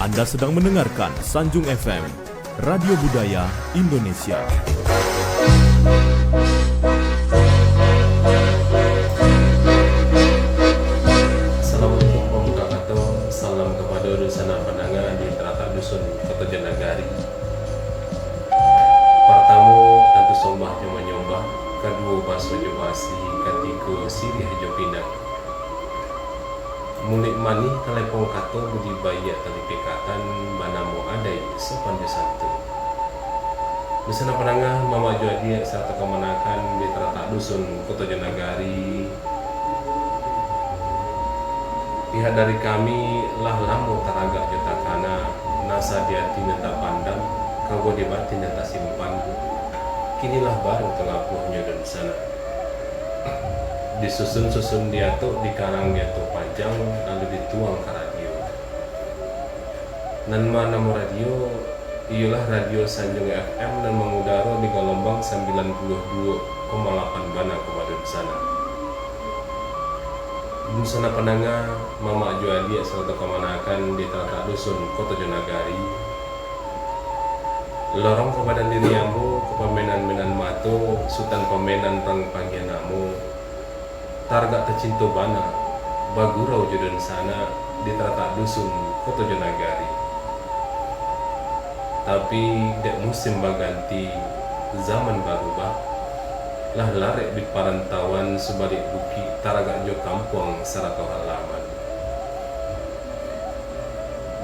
Anda sedang mendengarkan Sanjung FM, Radio Budaya Indonesia. Assalamualaikum warahmatullahi wabarakatuh. Salam kepada dusana pandangan di teratak dusun Kota Janagari. Pertama tentu sombah nyoba-nyoba, kedua baso jobasi, ketiga sirih jopindak. Mulik mani telepon kato budi bayak tali pekatan banamu adai sopan besantu. Dusana pandangan mama juadi serta kemanakan di teratak dusun Kota Janagari. Pihak dari kami lah lamu teragak jutakana nasa diati nenta pandang kau dibati nenta simpan. Kinilah baru telapuhnya dan sana. Disusun-susun dia tuh, dikarang dia tuh panjang lalu dituang ke radio. Dan nama radio ialah Radio Sanjung FM dan mengudara di gelombang 92,8 bana kepada di sana. Dusana pendengar Mama Juadi serta kemanakan di teratak dusun Kota Janagari. Lorong kepada diri ambu kepamenan-menan mato sutan pemenan rang panggianamu. Targa tercinta bana bagurau jodan sana di teratak dusun Kota Janagari. Tapi dek musim baganti zaman berubah lah larek di parantauan sebalik bukit taragak jo kampung sarata halaman.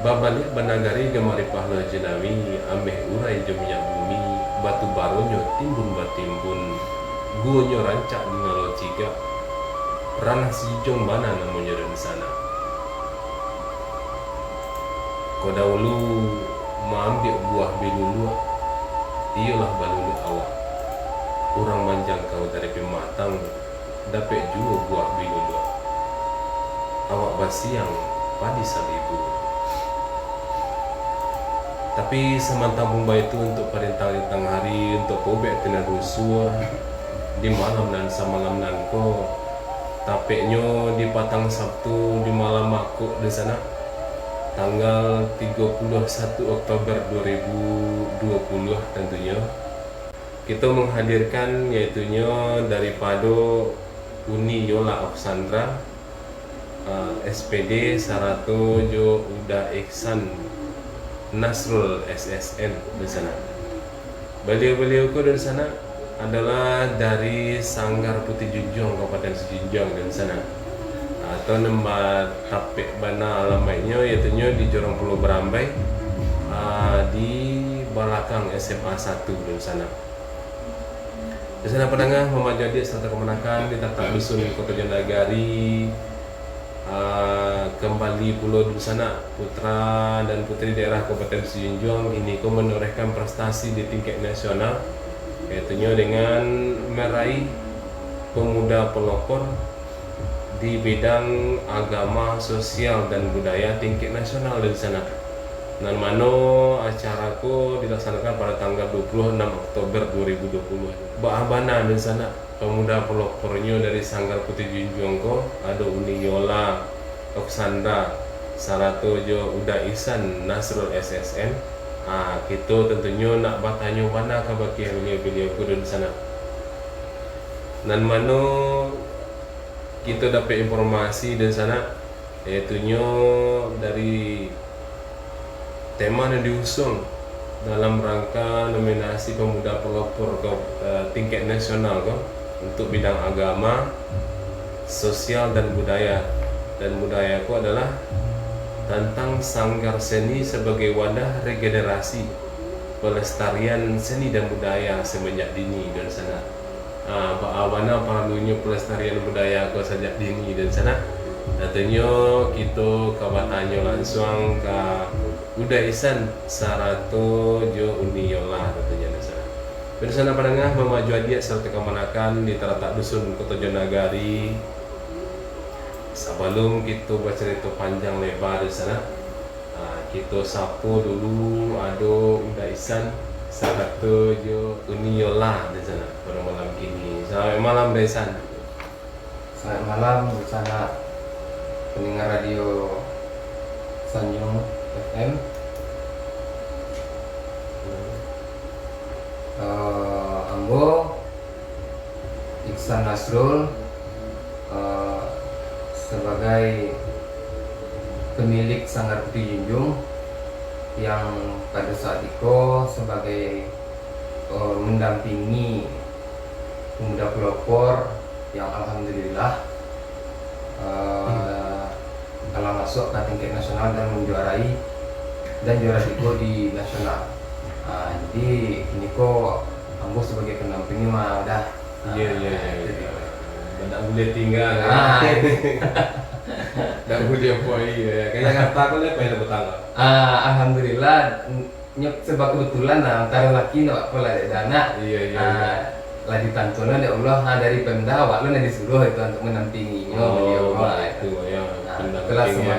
Babalik banagari gemari pahla jenawi ameh urai jo minyak bumi batu baronyo timbun batimbun guonyo rancak di ngalo ciga ranah sijong mana namanya dan sana. Kau dahulu mengambil buah bilulu ialah balulu awak. Orang manjang kau dari pematang dapat juga buah bilulu. Awak basiang padi salibu. Tapi semantang bumba itu untuk perintah hari untuk pobek tina rusuh di malam dan semalam dan ko tapeknya di Patang Sabtu di malam aku di sana tanggal 31 Oktober 2020 tentunya kita menghadirkan yaitunya daripada Uni Yola Oksandra SPD Sarato Jo Uda Iksan Nasrul SSN di sana. Beliau-beliau ko dari sana adalah dari Sanggar Putih Junjung Kabupaten Sejunjung dan sana atau nempat tapek bana alamatnya yaitunya di Jorong Pulau Berambai di belakang SMA 1 dan sana. Di sana pendengar Mama Jadi serta kemenakan di teratak dusun Kota Janagari kembali pulau di sana putra dan putri daerah Kabupaten Sejunjung ini ko menorehkan prestasi di tingkat nasional yaitunya dengan meraih pemuda pelopor di bidang agama, sosial dan budaya tingkat nasional di sana. Dan mano acaraku dilaksanakan pada tanggal 26 Oktober 2020. Bahabana di sana pemuda pelopornya dari Sanggar Putih Junjung ko ada Uni Yola Oksandra Sarato Jo Uda Isan Nasrul SSN. Kita tentunya nak bertanya mana kabaki beliau kudu di sana. Dan mano kita dapat informasi di sana yaitunya dari tema yang diusung dalam rangka nominasi pemuda pelopor ke tingkat nasional ko untuk bidang agama, sosial dan budaya. Dan budaya ku adalah tentang sanggar seni sebagai wadah regenerasi pelestarian seni dan budaya semenjak dini dan sana. Bagaimana perlunya pelestarian budaya ko sejak dini dan sana. Nantinya kita kabatanya langsung ke Uda Isan Sarato Jo Uni Yola tentunya di sana. Di sana pendengar Mama Juadi serta kemanakan di teratak dusun Kota Janagari. Sebelum kita bercerita panjang lebar di sana, kita sapu dulu ada Uda Isan Sarato Jo Uni Yola di sana pada malam kini. Selamat malam Desan. Selamat malam bersama pendengar radio Sanjung FM. Ambo Iksan Nasrul sebagai pemilik Sanggar Putih Junjung yang pada saat itu sebagai mendampingi pemuda pelopor yang alhamdulillah telah masuk ke tingkat nasional dan menjuarai dan juara 3 di nasional. Jadi ini kok Ambo sebagai pendampingnya mah udah Iya. Tidak boleh tinggal. Tidak boleh poin ya. Kayak kata aku lihat pengen bertangga. Alhamdulillah nyok sebab kebetulan antara laki nak pola dana. Iya. Lah ditantuna ya Allah dari Pemda awak lu disuruh itu untuk mendampinginya beliau itu ya. Setelah semua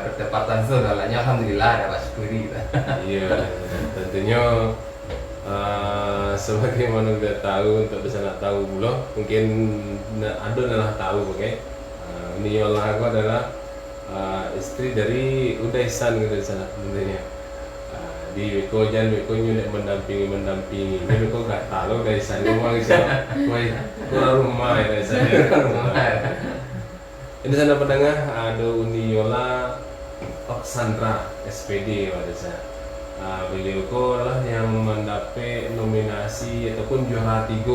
bertepatan segalanya alhamdulillah dapat syukuri. Iya, tentunya sebagaimana udah tahu untuk bisa nak tahu pula mungkin ada adalah tahu oke. Niola aku adalah istri dari Udaisan gitu di sana tentunya. Di Wiko nyulik mendampingi ini Wiko gak tahu dari sana ngomong siapa keluar rumah ya dari sana. Ini sana pendengar ada Uniola Oksandra SPD pada saya. Beliau adalah yang mendapat nominasi ataupun juara 3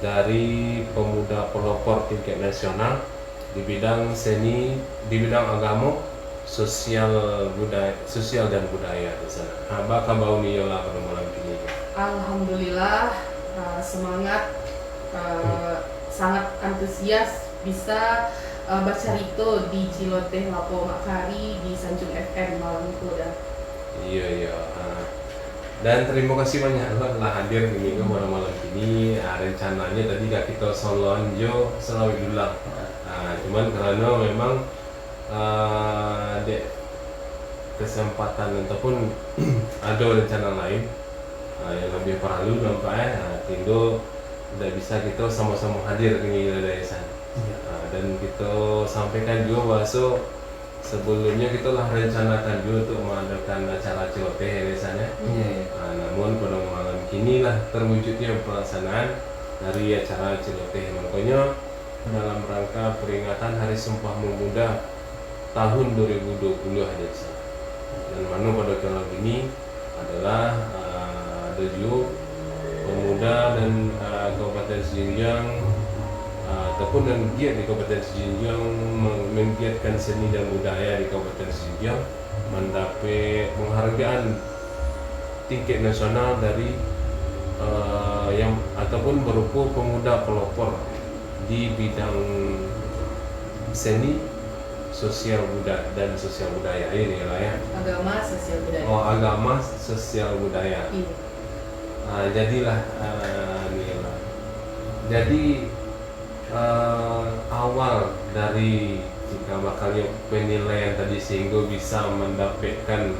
dari pemuda pelopor tingkat nasional di bidang seni, di bidang agama, sosial dan budaya di sana. Apa kabar Uniola pada malam ini? Alhamdulillah semangat, sangat antusias bisa bercerita di Ciloteh Lapo Makari di Sanjung FM malam itu dah. Iya. Dan terima kasih banyak telah hadir di minggu malam ini. Rencananya tadi gak kita Solonjo Selawi Dulang. Cuman karena memang dek kesempatan ataupun ada rencana lain yang lebih perlu nampaknya tinggal tidak bisa kita sama-sama hadir di yayasan. Dan kita sampaikan juga bahwa sebelumnya kita lah rencanakan juga untuk mengadakan acara celoteh yayasannya. Namun pada malam kini lah terwujudnya pelaksanaan dari acara celoteh. Makanya dalam rangka peringatan Hari Sumpah Pemuda tahun 2020 ada di sana. Dan mana pada kali ini adalah ada juga pemuda dan Kabupaten Sijinjang ataupun dan giat di Kabupaten Sijinjang menggiatkan seni dan budaya di Kabupaten Sijinjang mendapat penghargaan tingkat nasional dari yang ataupun berupa pemuda pelopor di bidang seni, sosial budaya dan sosial budaya ini lah ya. Agama, sosial budaya. Agama, sosial budaya. Iya. Jadilah Nila. Jadi awal dari jika bakalnya penilaian tadi sehingga bisa mendapatkan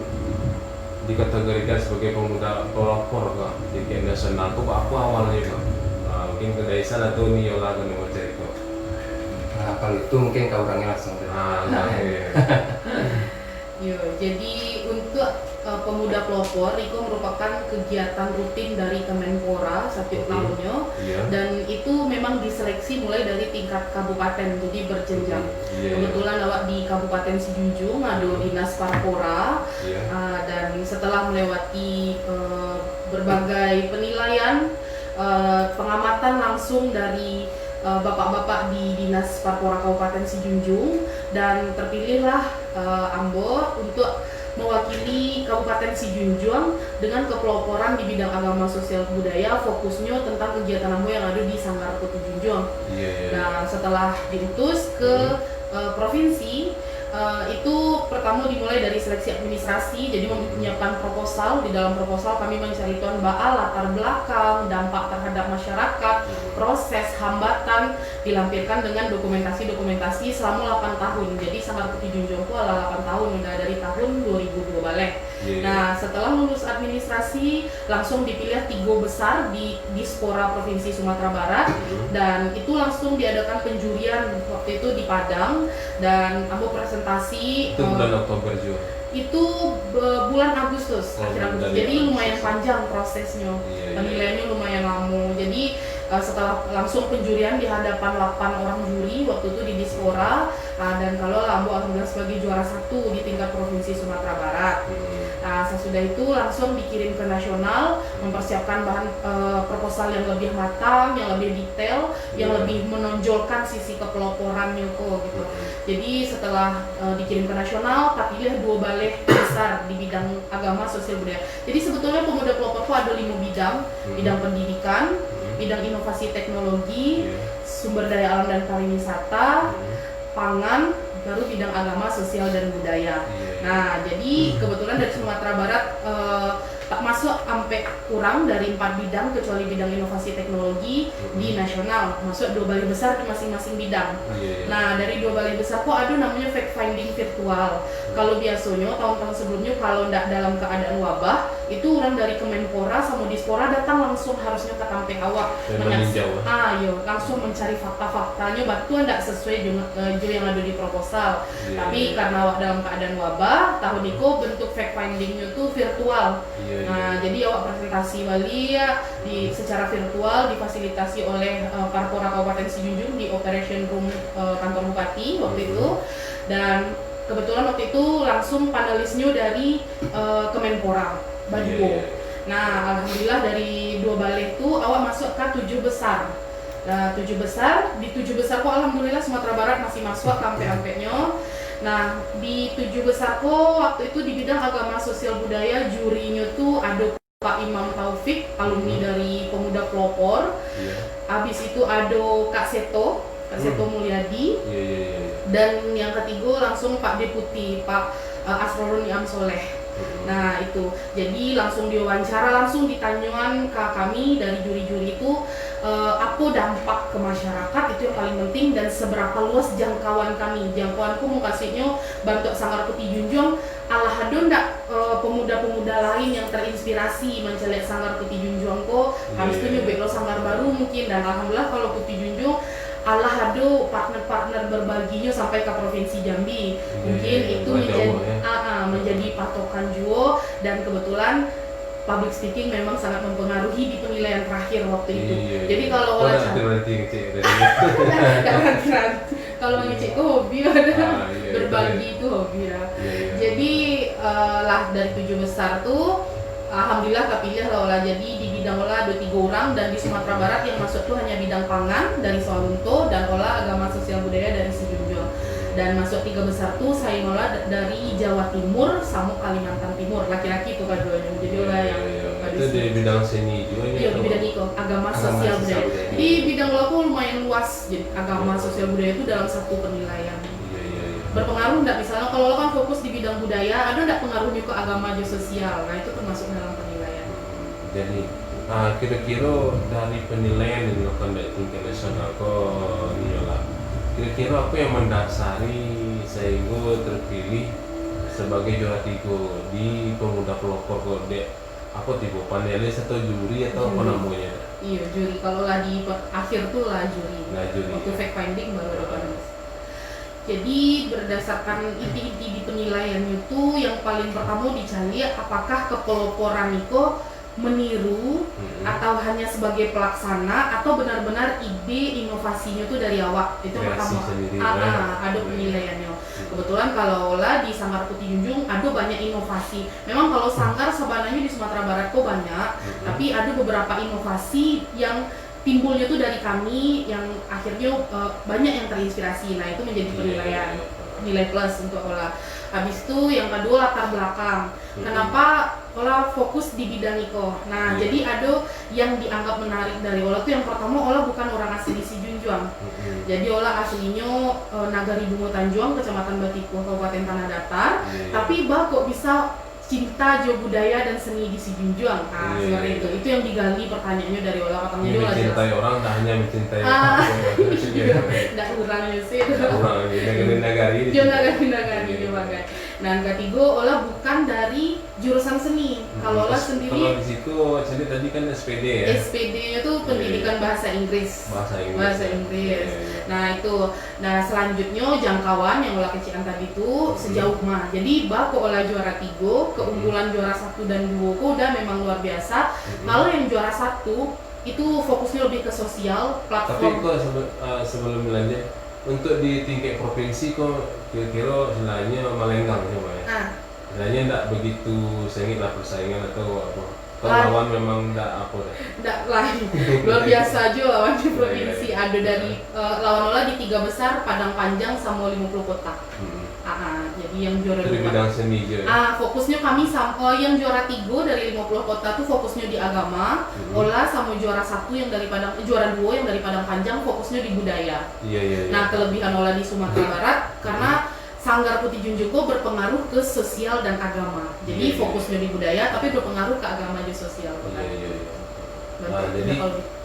dikategorikan sebagai pemuda pelopor kok di tingkat nasional itu apa awalnya kok? Mungkin ke Daisan atau Niola kan mau cerita. Kalau itu mungkin kau orangnya langsung. Yo, jadi untuk pemuda pelopor itu merupakan kegiatan rutin dari Kemenpora setiap tahunnya. Dan itu memang diseleksi mulai dari tingkat kabupaten, jadi berjenjang. Kebetulan awak di Kabupaten Sijunjung ada Dinas Parpora. Dan setelah melewati berbagai penilaian, pengamatan langsung dari bapak-bapak di Dinas Parpora Kabupaten Sijunjung, dan terpilihlah Ambo untuk mewakili Kabupaten Sijunjung dengan kepeloporan di bidang agama, sosial, budaya, fokusnya tentang kegiatan Ambo yang ada di Sanggar Putih Junjung. Nah, setelah diutus ke provinsi, itu pertama dimulai dari seleksi administrasi, jadi menyiapkan proposal. Di dalam proposal kami mencari baal latar belakang, dampak terhadap masyarakat, proses, hambatan, dilampirkan dengan dokumentasi selama 8 tahun. Jadi Sanggar Putih Junjung itu adalah 8 tahun, udah dari tahun 2002 balik. Nah, setelah lulus administrasi langsung dipilih 3 besar di Dispora Provinsi Sumatera Barat, dan itu langsung diadakan penjurian waktu itu di Padang, dan Ambo presentasi itu bulan Oktober juga. Itu bulan Agustus, akhir Agustus. Jadi lumayan panjang prosesnya. Penilaiannya lumayan lama. Jadi setelah langsung penjurian di hadapan 8 orang juri waktu itu di Dispora, dan kalau Ambo alhamdulillah sebagai juara 1 di tingkat provinsi Sumatera Barat. Sesudah itu langsung dikirim ke nasional, mempersiapkan bahan proposal yang lebih matang, yang lebih detail, yang lebih menonjolkan sisi kepeloporannya kok gitu. Jadi setelah dikirim ke nasional, terpilih 2 balai besar di bidang agama, sosial, budaya. Jadi sebetulnya pemuda pelopor itu ada 5 bidang, bidang pendidikan, bidang inovasi teknologi, sumber daya alam dan pariwisata, pangan, baru bidang agama, sosial, dan budaya. Nah, jadi kebetulan dari Sumatera Barat tak masuk sampai kurang dari 4 bidang kecuali bidang inovasi teknologi di nasional, masuk 2 balai besar di masing-masing bidang. Nah, dari 2 balai besar kok ada namanya fact finding virtual. Kalau biasanya tahun-tahun sebelumnya kalau tidak dalam keadaan wabah, itu orang dari Kemenpora sama Dispora datang langsung harusnya ke Tampe Awak langsung mencari fakta-faktanya batu tidak sesuai dengan yang ada di proposal. Tapi karena awak dalam keadaan wabah, tahun itu bentuk fact findingnya itu virtual. Nah, jadi awak presentasi wali secara virtual difasilitasi oleh Parpora Kabupaten Sijunjung di operation room kantor bupati waktu itu. Dan kebetulan waktu itu langsung panelisnya dari Kemenpora Baduo. Nah, alhamdulillah dari 2 balai itu awak masuk ke 7 besar. Nah, 7 besar, di 7 besar kok alhamdulillah Sumatera Barat masih masuk sampai-sampainya. Nah, di 7 besar kok waktu itu di bidang agama, sosial, budaya, jurinya tuh ada Pak Imam Taufik, alumni dari Pemuda Pelopor. Habis itu ada Kak Seto Mulyadi. Dan yang ketiga langsung Pak Deputi, Pak Asrorun Niam Soleh. Nah itu, jadi langsung diwawancara, langsung ditanyakan ke kami dari juri-juri itu apa dampak ke masyarakat, itu yang paling penting, dan seberapa luas jangkauan kami. Jangkauanku mau kasihnya Bantuk Sanggar Putih Junjung, alah ada ndak pemuda-pemuda lain yang terinspirasi mencelek Sanggar Putih Junjung kok, habis itu nyobek lo Sanggar baru mungkin. Dan alhamdulillah kalau Putih Junjung Allah ada partner-partner berbaginya sampai ke Provinsi Jambi. Mungkin itu menjadi patokan juga, dan kebetulan public speaking memang sangat mempengaruhi di penilaian terakhir waktu itu. Jadi kalau kalau ngecek itu hobi berbagi itu hobi ya. Jadi lah dari 7 besar tuh alhamdulillah kepilih lah jadi di bidang olah ada 3 orang, dan di Sumatera Barat yang masuk tuh hanya bidang pangan dari Sawalunto dan olah agama, sosial, budaya dari Sijunjung. Dan masuk 3 besar tuh saya olah dari Jawa Timur sama Kalimantan Timur, laki-laki tuh keduanya. Jadi olah yang itu di bidang seni juga ya. Iya, di bidang itu agama, sosial, budaya. Di bidang olah aku lumayan luas, jadi agama, sosial, budaya itu dalam satu penilaian. Berpengaruh enggak, misalnya kalau lo kan fokus di bidang budaya, ada enggak pengaruhnya ke agama dan sosial? Nah itu termasuk dalam penilaian. Jadi kira-kira dari penilaian yang dilakukan dari tingkat nasional kok Nyola, kira-kira apa yang mendasari sehingga terpilih sebagai juara 3 di Pemuda Pelopor kok dek? Apa tipe panelis atau juri atau apa namanya? Iya, juri. Kalau lah di akhir tuh lah juri. Waktu fact finding baru ada panelis. Jadi berdasarkan inti-inti di penilaian itu, yang paling pertama dicari apakah kepeloporan itu meniru atau hanya sebagai pelaksana, atau benar-benar ide inovasinya itu dari awak. Itu pertama. Ada penilaiannya. Kebetulan kalau lah di Sanggar Putih Junjung ada banyak inovasi. Memang kalau sanggar sebenarnya di Sumatera Barat kok banyak, tapi ada beberapa inovasi yang timbulnya tuh dari kami yang akhirnya banyak yang terinspirasi. Nah itu menjadi penilaian, nilai plus untuk olah. Habis itu yang kedua latar belakang. Kenapa olah fokus di bidang itu? Nah jadi ada yang dianggap menarik dari olah tuh, yang pertama olah bukan orang asli di Sijunjung. Jadi olah aslinya Nagari Bungo Tanjung, Kecamatan Batipuh, Kabupaten Tanah Datar. Tapi kok bisa cinta jo budaya dan seni di Sijunjung. Seperti itu yang digali pertanyaannya dari olah. Katanya dia mencintai orang, tak hanya mencintai tidak kurangnya sih. Negari dia bagai. Dan ketiga olah bukan dari jurusan seni. Kalau olah sendiri kalau di situ jadi tadi kan SPD ya. SPD-nya tuh pendidikan bahasa Inggris. Bahasa Inggris. Nah itu, nah selanjutnya jangkauan yang olah kecilan tadi itu sejauh mah. Jadi bako olah juara 3, keunggulan juara 1 dan 2 udah memang luar biasa. Kalau yang juara 1 itu fokusnya lebih ke sosial Tapi platform. kok sebelum lanjut, untuk di tingkat provinsi kok kira-kira istilahnya melenggang coba ya. Istilahnya enggak begitu sengit lah persaingan atau apa. Kalau lawan memang enggak apa dah. Enggak lain, luar biasa aja lawan di provinsi. Ada dari lawan olah di 3 besar, Padang Panjang sama 50 kota. Jadi yang juara Itu di 2 bidang seni aja. fokusnya kami sama yang juara 3 dari 50 kota tuh fokusnya di agama. Olah sama juara 1 yang dari Padang, juara 2 yang dari Padang Panjang fokusnya di budaya. Iya. Nah kelebihan olah di Sumatera Barat karena Sanggar Putih Junjoko berpengaruh ke sosial dan agama. Jadi fokusnya di budaya tapi berpengaruh ke agama dan sosial. Iya. Nah, Jadi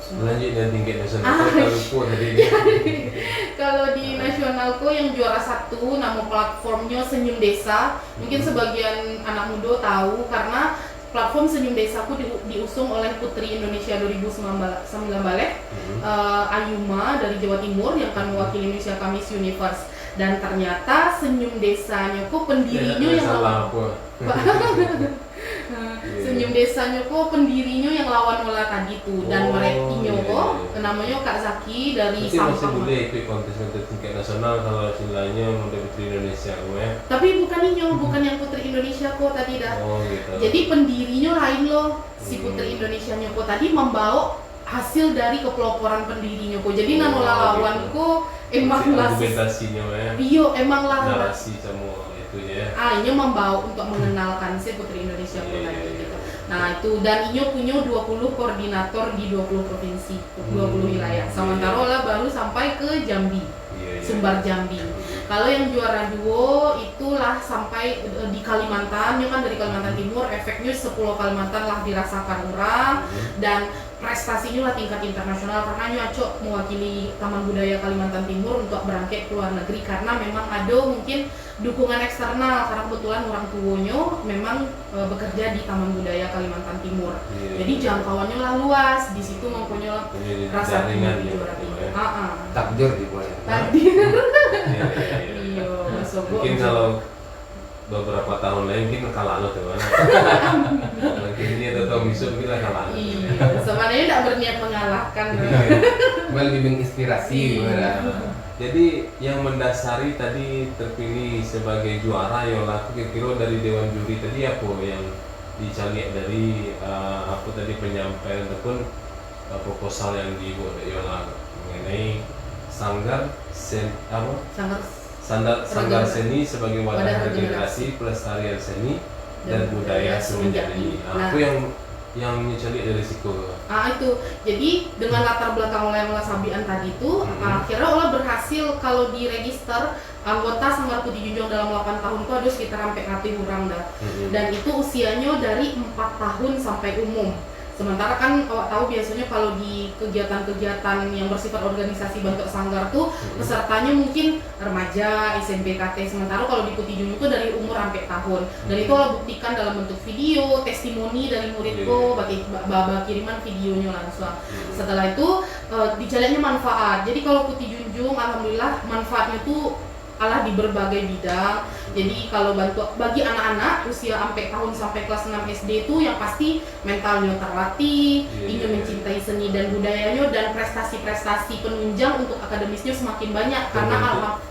lanjut dari tingkat nasional kalau tadi kalau di nasionalku yang juara 1 nama platformnya Senyum Desa. Mungkin sebagian anak muda tahu karena platform Senyum Desaku diusung oleh Putri Indonesia 2019 Ayuma dari Jawa Timur yang akan mewakili Indonesia ke Miss Universe. Dan ternyata Senyum Desanya kok pendirinya yang lawan Senyum Desanya kok pendirinya yang lawan olah tadi tuh. Dan mereka kok namanya Kak Zaki dari Sampang. Masih Sampang. boleh ikut kontes tingkat nasional kalau istilahnya Muda Putri Indonesia ya. Tapi bukan yang Putri Indonesia kok tadi dah. Gitu. Jadi pendirinya lain loh. Si Putri Indonesianya kok tadi membawa hasil dari kepeloporan pendirinya kok. Jadi nanola lawan kok emang lah argumentasinya ya. Iya, emang lah narasi semua itu ya. Ini membawa untuk mengenalkan si Putri Indonesia kok tadi gitu. Nah, itu dan Inyo punya 20 koordinator di 20 provinsi, 20 wilayah. Sementara olah baru sampai ke Jambi. Sumbar Jambi. Kalau yang juara 2 itulah sampai di Kalimantan, kan dari Kalimantan Timur, efeknya 10 Kalimantan lah dirasakan orang dan prestasinya lah tingkat internasional karena Nyaco mewakili Taman Budaya Kalimantan Timur untuk berangkat ke luar negeri karena memang ada mungkin dukungan eksternal karena kebetulan orang tuanya memang bekerja di Taman Budaya Kalimantan Timur. Jadi jangkauannya lah luas, di situ mempunyai rasa di juara 3. Takdir dibuat. Takdir. Iya, mungkin kalau beberapa tahun lagi mungkin kalah lo tuh kan. Mungkin ini atau bisa kita kalah. Iya, sebenarnya tidak berniat mengalahkan. Lebih menginspirasi Jadi yang mendasari tadi terpilih sebagai juara Yola kira-kira dari Dewan Juri tadi apa yang dicari dari apa tadi penyampaian ataupun proposal yang dibuat Yola mengenai Sanggar Seni sebagai wadah regenerasi pelestarian seni dan budaya semenjadi. Apa yang dicari dari situ? Itu jadi dengan latar belakang oleh Sabian tadi itu akhirnya olah berhasil kalau diregister anggota Sanggar Putih Junjong dalam 8 tahun itu ada sekitar sampai 100 orang dah. Dan itu usianya dari 4 tahun sampai umum. Sementara kan tahu biasanya kalau di kegiatan-kegiatan yang bersifat organisasi bentuk sanggar tuh pesertanya mungkin remaja, SMP, KT. Sementara kalau di Putih Junjong itu dari umur sampai tahun. Dan itu lah buktikan dalam bentuk video, testimoni dari muridku, bagi kiriman videonya langsung. Setelah itu dijalannya manfaat. Jadi kalau Putih Junjong alhamdulillah manfaatnya tuh di berbagai bidang. Jadi kalau bantu bagi anak-anak usia sampai tahun sampai kelas 6 SD itu yang pasti mentalnya terlatih, ingin mencintai seni dan budayanya dan prestasi-prestasi penunjang untuk akademisnya semakin banyak karena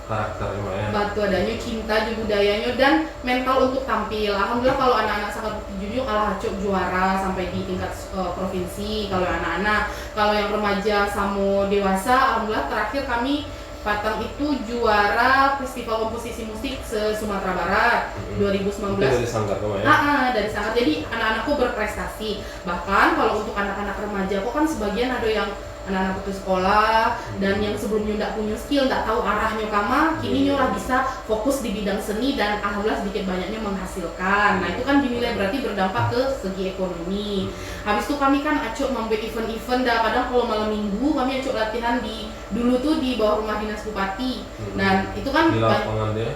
karakternya batu adanya cinta di budayanya dan mental untuk tampil. Alhamdulillah kalau anak-anak Sanggar Putih Junjong cok juara sampai di tingkat provinsi kalau anak-anak. Kalau yang remaja sama dewasa alhamdulillah terakhir kami Patang itu juara Festival Komposisi Musik se-Sumatera Barat 2019. Itu dari Sanggar ya? Dari Sanggar. Jadi anak-anakku berprestasi. Bahkan kalau untuk anak-anak remaja kok kan sebagian ada yang anak-anak putus sekolah dan yang sebelumnya nggak punya skill, nggak tahu arahnya kama, kini nyolah bisa fokus di bidang seni dan alhamdulillah sedikit banyaknya menghasilkan. Nah itu kan dinilai berarti berdampak ke segi ekonomi. Habis itu kami kan acuk membuat event-event, dah kadang kalau malam minggu kami acuk latihan di dulu tuh di bawah rumah dinas bupati. Dan itu kan di lapangan ya,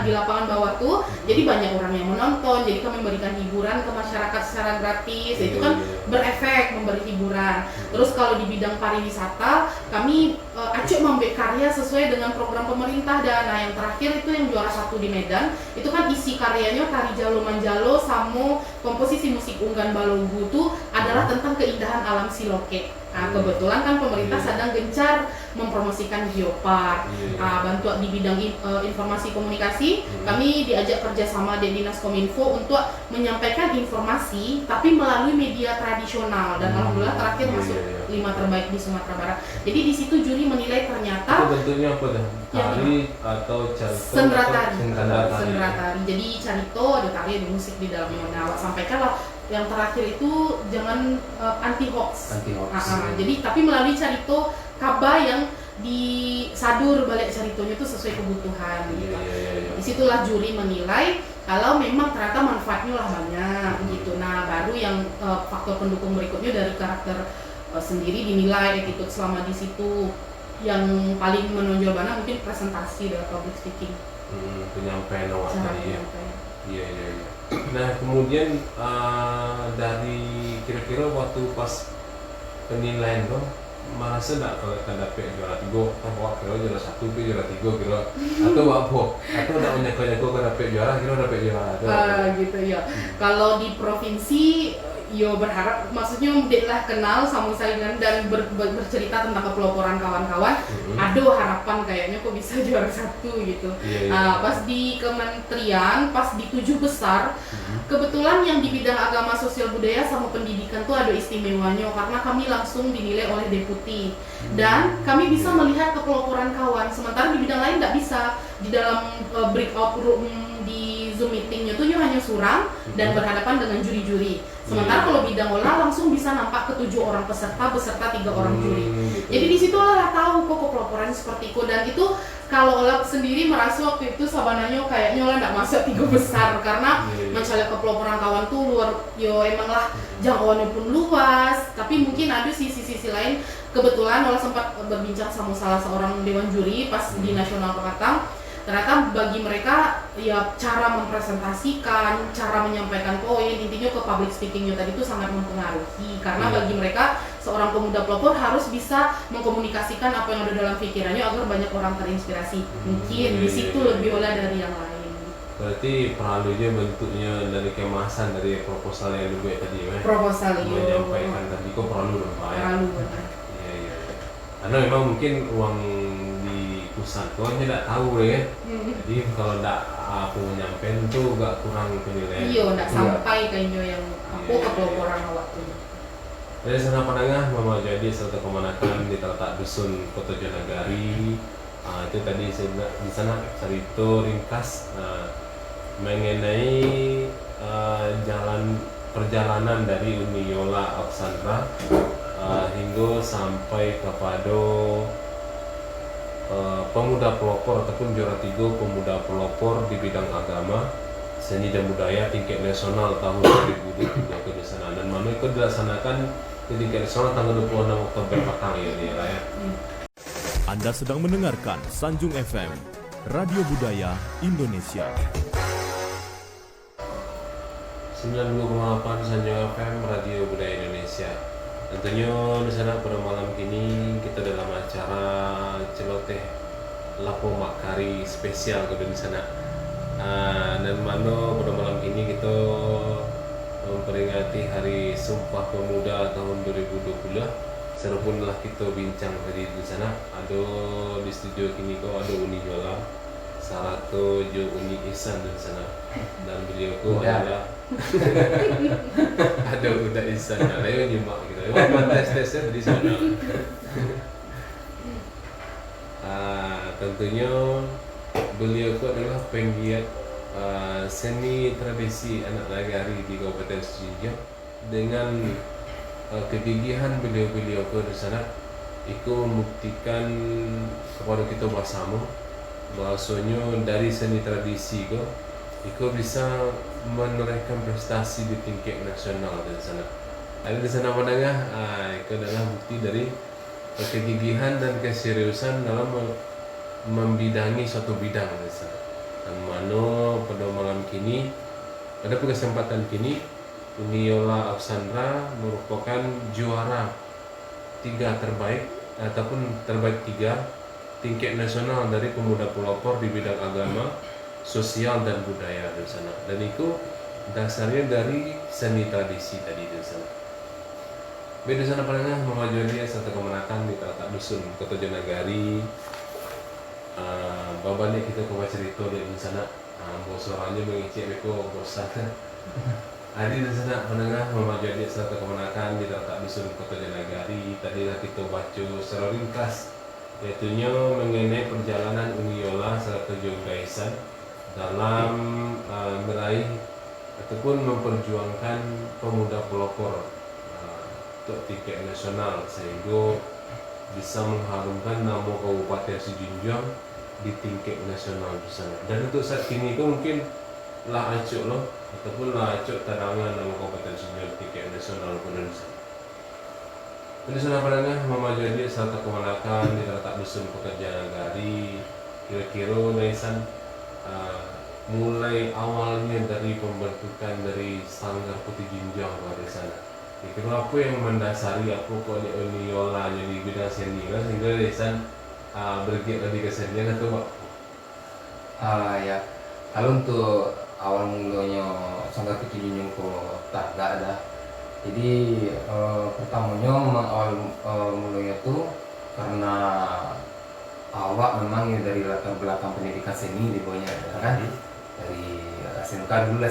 di lapangan bawah tuh, jadi banyak orang yang menonton, jadi kami memberikan hiburan ke masyarakat secara gratis. Itu kan berefek memberi hiburan. Terus kalau di bidang pariwisata kami acuk membuat karya sesuai dengan program pemerintah. Dan nah yang terakhir itu yang juara 1 di Medan, itu kan isi karyanya tari Jalo Manjalo sama komposisi musik Unggan Balogu tuh adalah tentang keindahan alam Siloke. Nah, kebetulan kan pemerintah sedang gencar mempromosikan geopark. Bantu di bidang informasi komunikasi, kami diajak kerjasama dari Dinas Kominfo untuk menyampaikan informasi tapi melalui media tradisional, dan alhamdulillah terakhir masuk 5 terbaik di Sumatera Barat. Jadi di situ juri menilai ternyata itu bentuknya apa dah? Tari atau carito? Sendratari. Jadi carito ada tari, ada musik di dalamnya. Nah, sampaikanlah yang terakhir itu jangan anti hoax. Jadi tapi melalui carito kaba yang disadur balik caritonya itu sesuai kebutuhan gitu. Disitulah juri menilai kalau memang ternyata manfaatnya lah banyak gitu. Nah baru yang faktor pendukung berikutnya dari karakter sendiri dinilai attitude selama di situ. Yang paling menonjol mana mungkin presentasi dan public speaking. Penyampaian awak tadi ya. Iya. Nah kemudian dari kira-kira waktu pas penilaian tuh merasa tak kalau tak dapat juara 3, awak kira juara 1, juara 3 kira atau apa? Atau tak menyangka-nyangka kalau dapat juara, kira dapat juara. Gitu ya. Kalau di provinsi yo berharap, maksudnya lah kenal sama saingan dan bercerita tentang kepeloporan kawan-kawan. Ada harapan kayaknya kok bisa juara 1 gitu. Pas di kementerian, pas di 7 besar, kebetulan yang di bidang agama, sosial budaya sama pendidikan tuh ada istimewanya karena kami langsung dinilai oleh deputi dan kami bisa melihat kepeloporan kawan. Sementara di bidang lain nggak bisa. Di dalam breakout room di Zoom meetingnya tuh hanya surang dan berhadapan dengan juri-juri. Sementara kalau bidang olah langsung bisa nampak ke 7 orang peserta beserta 3 orang juri. Jadi di situ lah tahu kok kepeloporan seperti itu. Dan itu kalau olah sendiri merasa waktu itu sabananya kayaknya olah nggak masuk 3 besar karena mencari kepeloporan kawan tuh luar, yo emang lah jangkauannya pun luas. Tapi mungkin ada sisi-sisi lain. Kebetulan olah sempat berbincang sama salah seorang dewan juri pas di Nasional Pekatang. Ternyata bagi mereka ya cara mempresentasikan, cara menyampaikan poin, intinya ke public speakingnya tadi itu sangat mempengaruhi karena bagi mereka seorang pemuda pelopor harus bisa mengkomunikasikan apa yang ada dalam pikirannya agar banyak orang terinspirasi. Mungkin di situ lebih olah dari yang lain. Berarti perlunya bentuknya dari kemasan dari proposal yang dibuat tadi kan? Proposal iya. Menyampaikan tadi kok perlu dong Pak. Iya. Karena memang mungkin uang pusat, kau tidak tahu ya. Jadi kalau tidak aku menyampaikan tuh gak kurang penilaian. Iya, tidak sampai kayaknya yang aku kepeloporan awak tuh. Dari sana Panangah Mama jadi serta kemanakan di terletak dusun Kota Jonagari. Itu tadi di sana cerita ringkas mengenai perjalanan dari Uni Yola Oksandra hingga sampai kepada pemuda pelopor ataupun juara 3 pemuda pelopor di bidang agama, seni dan budaya tingkat nasional tahun 2022 di sana, dan mana itu dilaksanakan di tingkat nasional tanggal 26 Oktober petang ya. Anda sedang mendengarkan Sanjung FM, Radio Budaya Indonesia. 92,8 Sanjung FM, Radio Budaya Indonesia. Tentunya di sana pada malam ini kita dalam acara celoteh Lapo Makari spesial di sana. Dan mana pada malam ini kita memperingati Hari Sumpah Pemuda tahun 2020. Serupunlah kita bincang tadi di sana. Ada di studio kini kok ada Uni Yola, Sarato Jo Uni Ihsan di sana. Dan beliau ku adalah ada Uda Ihsan. Nah, ayo nyimak gitu. Lewat tes-tesnya di sana. Tentunya beliau itu adalah penggiat seni tradisi anak nagari di Kabupaten Sinjak dengan kegigihan beliau-beliau ke di sana itu membuktikan kepada kita bersama bahwasanya dari seni tradisi itu bisa menorehkan prestasi di tingkat nasional di sana. Ada di sana menengah, itu adalah bukti dari kegigihan dan keseriusan dalam membidangi suatu bidang di sana. Dan mana pada malam kini, pada kesempatan kini, Uniola Alexandra merupakan juara 3 terbaik ataupun terbaik 3 tingkat nasional dari pemuda pelopor di bidang agama, sosial dan budaya di sana. Dan itu dasarnya dari seni tradisi tadi di sana. Di sana pandangan memajari satu kemenakan di Taratak Dusun Kota Jonagari. Babanya kita ke cerita di sana. Bos orangnya mengicik beko bosan. Hari di sana pendengar memajari satu kemenakan di Taratak Dusun Kota Jonagari. Tadilah kita baca secara ringkas, yaitunya mengenai perjalanan Uniola serta Jogaisan dalam meraih ataupun memperjuangkan pemuda pelopor untuk tingkat nasional sehingga bisa mengharumkan nama Kabupaten Sijunjung di tingkat nasional di sana. Dan untuk saat ini itu mungkin lah acuk loh ataupun lah acuk tadangan nama Kabupaten Sijunjung tingkat nasional pun di sana. Di sana pandangan memajari satu kemenakan di Taratak Dusun Kota Jonagari. Kira-kira Naisan mulai awalnya dari pembentukan dari Sanggar Putih Jinjang pada sana. Kira apa yang mendasari aku kok Uniola jadi bidang seni kan sehingga Naisan bergiat lagi ke seni atau apa? Ya, kalau untuk awal mulanya Sanggar Putih Jinjang kok tak ada. Jadi pertamanya awal mulanya tuh karena awak memang ya dari latar belakang pendidikan seni di bawahnya kan, dari SMK dulu lah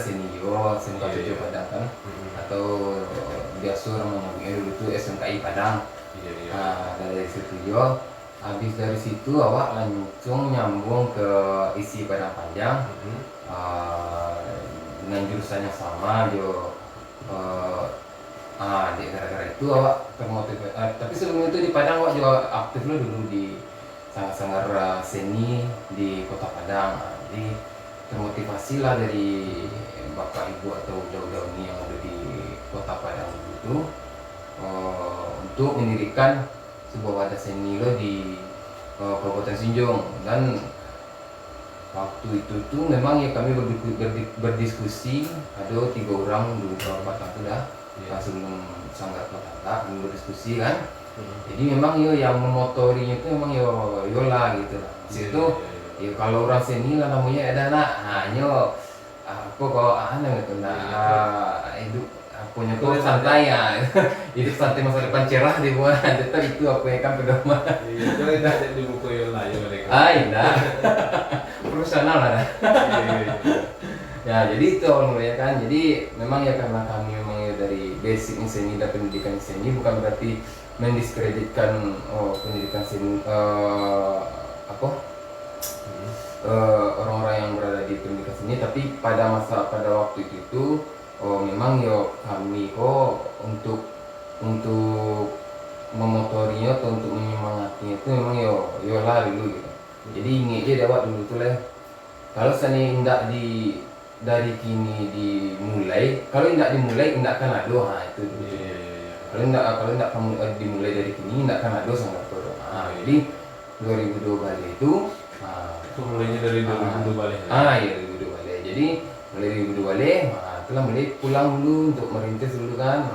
SMK 7 Padang kan, atau biasa orang menyebutnya dulu tuh SMKI Padang. Nah, dari situ habis dari situ awak langsung nyambung ke isi Padang Panjang dengan jurusan yang sama di gara-gara itu awak termotivasi. Tapi sebelum itu di Padang awak juga aktif lo dulu di sanggar seni di Kota Padang. Jadi termotivasi lah dari bapak ibu atau daun-dauni yang ada di Kota Padang itu untuk mendirikan sebuah wadah seni lo di Kabupaten Sijunjung. Dan waktu itu tuh memang ya kami berdiskusi, ada 3 orang dulu Bapak itu dah sebelum sanggar Kota dulu berdiskusi kan. Jadi memang yang memotorinya itu memang yola gitu lah. Situ kalau orang seni lah namanya ada hanya aku kok gitu hidup punya tuh santai ya. Hidup santai, masa depan cerah di bawah itu apa yang kan pedoman. Iya, kalau tidak di buku yola ya mereka. Indah. Profesional lah. Ya, jadi itu awal mulanya kan. Jadi memang ya karena kami memang ya dari basic seni dan pendidikan seni, bukan berarti mendiskreditkan pendidikan seni orang-orang yang berada di pendidikan seni, tapi pada waktu itu memang kami untuk memotorinya atau untuk menyemangatinya itu memang lah dulu gitu. Jadi ingat aja awak dulu tuh lah, kalau seni hendak dari kini dimulai, kalau hendak dimulai hendak kan ada itu dulu. Kalau hendak kamu dimulai dari kini hendak kan ada sangat perlu. Jadi 2002 balik itu mulainya dari 2002 balik. Iya 2002 balik. Jadi mulai 2002 balik, itulah mulai pulang dulu untuk merintis dulu kan.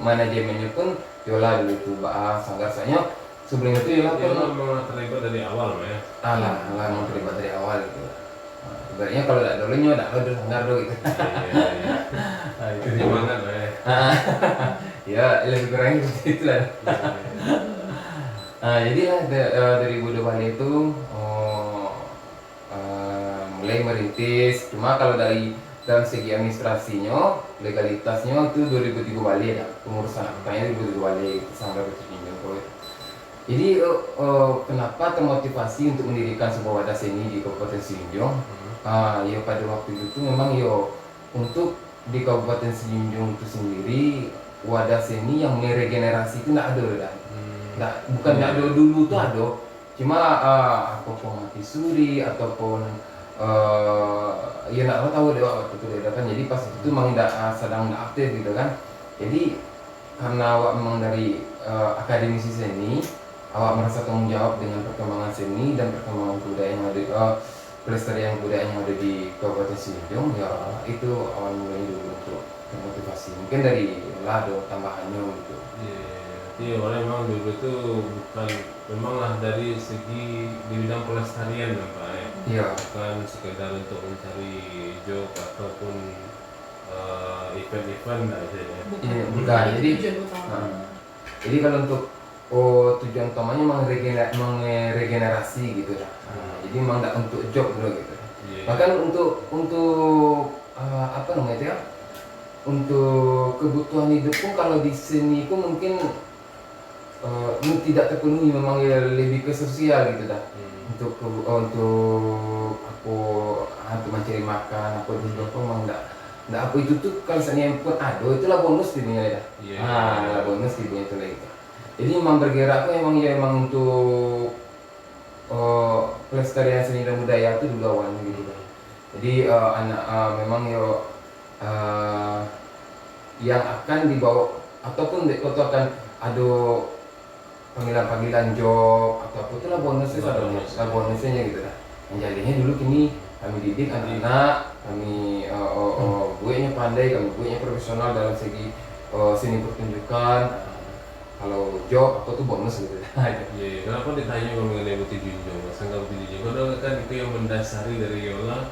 Manajemennya pun yola dulu tuh sanggar-sanggarnya. Sebelum itu yola pun memang terlibat dari awal ya. Memang terlibat dari awal gitu. Ibaratnya kalau tidak dulunya tidak ada sanggar dulu gitu. Itu semangat lah ya. Ya lebih kurang seperti itu lah. Jadi lah dari Budo Bali itu mulai merintis. Cuma kalau dalam segi administrasinya, legalitasnya itu 2003 Bali ya, pengurusan akutanya 2003 Bali sampai berjinjung. Jadi kenapa termotivasi untuk mendirikan sebuah wadah seni di Kabupaten Sijunjung? Ya pada waktu itu memang untuk di Kabupaten Sijunjung itu sendiri wadah seni yang meregenerasi itu nggak ada udah. Bukan nggak ada, dulu tuh ada, cuma apapun mati suri ataupun ya nggak tahu deh waktu itu dia kan. Jadi pas itu memang sedang nggak aktif gitu kan. Jadi karena awak memang dari akademisi seni, awak merasa tanggung jawab dengan perkembangan seni dan perkembangan budaya yang ada, pelestarian budaya yang ada di Kabupaten Sijong, ya itu awal mulanya dulu untuk termotivasi. Mungkin dari lah ada tambahannya gitu. Iya, orang memang dulu itu bukan, memanglah dari segi di bidang pelestarian lah Pak ya. Iya. Bukan sekedar untuk mencari job ataupun event-event lah ya. Bukan. Jadi tujuan utama. Jadi kalau untuk tujuan utamanya meregenerasi gitu lah. Jadi memang nggak untuk job dulu gitu. Bahkan untuk apa namanya itu ya? Untuk kebutuhan hidup pun kalau di sini pun mungkin tidak terpenuhi, memang ya lebih ke sosial gitu dah. Untuk aku untuk mencari makan apa dulu aku memang nggak apa itu tuh kalau misalnya pun ada itulah bonus di dunia ya. Bonus di dunia itu lah gitu. Jadi memang bergerak aku memang untuk pelestarian seni dan budaya itu juga awalnya gitu. Jadi memang yang akan dibawa ataupun itu akan ada panggilan job atau apa itulah bonusnya gitu lah. Yang jadinya dulu kini kami didik anak-anak, kami buatnya pandai, kami buatnya profesional dalam segi seni pertunjukan. Kalau job apa tuh bonus gitu. Iya, kenapa ditanya mengenai Bukti Junjung, Sanggar Bukti Junjung? Karena kan itu yang mendasari dari Yola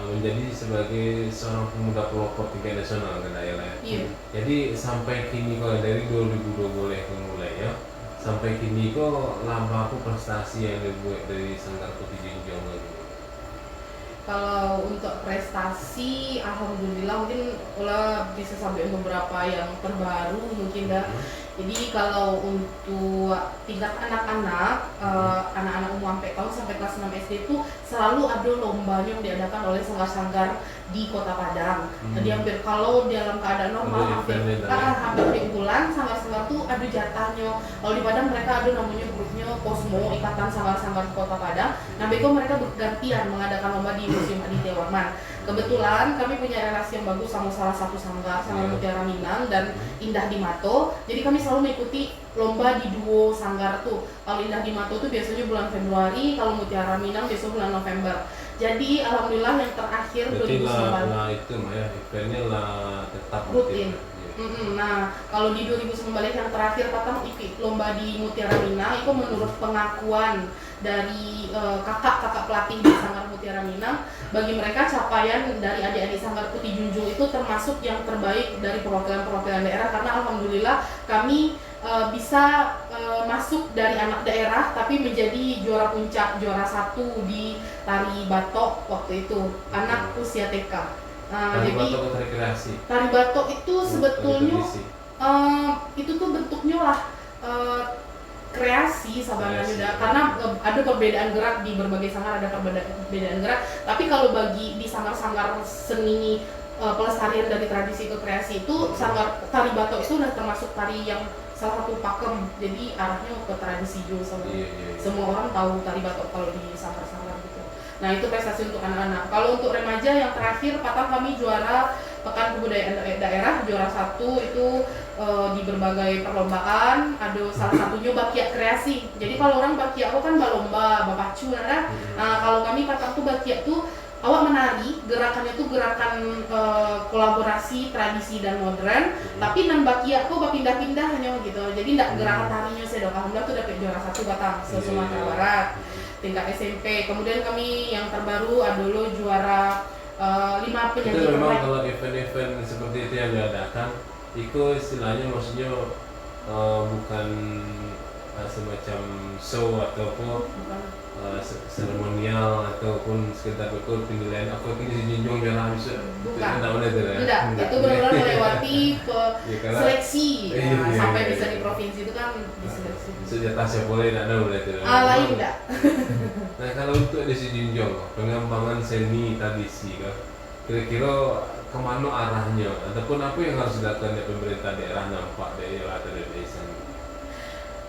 menjadi sebagai seorang pemuda pelopor tingkat nasional kan ya. Iya. Jadi sampai kini kalau dari 2020 mulai ya, sampai kini kok lama aku prestasi yang dibuat dari Sanggar Bukti Junjung lagi. Kalau untuk prestasi, alhamdulillah mungkin Ola bisa sampai beberapa yang terbaru mungkin dah. Jadi kalau untuk tingkat anak-anak, anak-anak umum sampai kelas 6 SD itu selalu ada lombanya yang diadakan oleh sanggar-sanggar di Kota Padang. Jadi hampir kalau dalam keadaan normal hampir tiap bulan sanggar-sanggar tuh ada jatahnya. Kalau di Padang mereka ada namanya grupnya Kosmo, Ikatan Sanggar-Sanggar Kota Padang. Nah, beko mereka bergantian mengadakan lomba di Museum Aditya Warman. Kebetulan kami punya relasi yang bagus sama salah satu sanggar Mutiara Minang dan Indah di Mato. Jadi kami selalu mengikuti lomba di duo sanggar tuh. Kalau Indah di Mato tuh biasanya bulan Februari, kalau Mutiara Minang biasanya bulan November. Jadi alhamdulillah yang terakhir 2019 lah itu ya, eventnya lah tetap rutin. Nah, kalau di 2019 yang terakhir Patang ikut lomba di Mutiara Minang itu menurut pengakuan dari kakak-kakak pelatih di Sanggar Mutiara Minang, bagi mereka capaian dari adik-adik Sanggar Putih Junjung itu termasuk yang terbaik dari perwakilan-perwakilan daerah, karena alhamdulillah kami bisa masuk dari anak daerah tapi menjadi juara puncak, juara 1 di tari batok waktu itu, anak usia TK. Tari Jadi batok atau rekreasi? Tari batok itu sebetulnya itu tuh bentuknya lah kreasi sebenarnya, karena ada perbedaan gerak di berbagai sanggar, ada perbedaan gerak. Tapi kalau bagi di sanggar-sanggar seni pelestarian dari tradisi ke kreasi itu, sanggar tari batok itu udah termasuk tari yang salah satu pakem, jadi arahnya ke tradisi juga sebenarnya. Semua orang tahu tari batok kalau di sanggar-sanggar gitu. Nah, itu prestasi untuk anak-anak. Kalau untuk remaja yang terakhir Patang kami juara Pekan Kebudayaan Daerah, juara 1 itu di berbagai perlombaan. Ada salah satunya bakiak kreasi. Jadi kalau orang bakiak itu kan balomba, bapacu ada. Nah, kalau kami Patang tuh bakiak tuh awak menari, gerakannya tuh gerakan kolaborasi tradisi dan modern, tapi nan bakiak tuh pindah-pindah hanya gitu. Jadi enggak gerakan tarinya sedok. Alhamdulillah tuh dapat juara 1 Patang se-Sumatera Barat tingkat SMP. Kemudian kami yang terbaru adalah juara 5 penyanyi itu memang terbaik. kalau event-event seperti itu yang diadakan itu istilahnya maksudnya bukan semacam show ataupun seremonial ataupun sekedar betul penilaian aku ini dijunjung jalan bisa Bukan. tidak, Itu benar-benar melewati seleksi iya. sampai bisa di provinsi itu kan diseleksi. Senjata siapa boleh tidak ada berarti. Lain enggak. Nah, kalau untuk di Junjung pengembangan seni tradisi kan kira-kira kemana arahnya ataupun apa yang harus dilakukan oleh pemerintah daerah nampak daerah atau desa?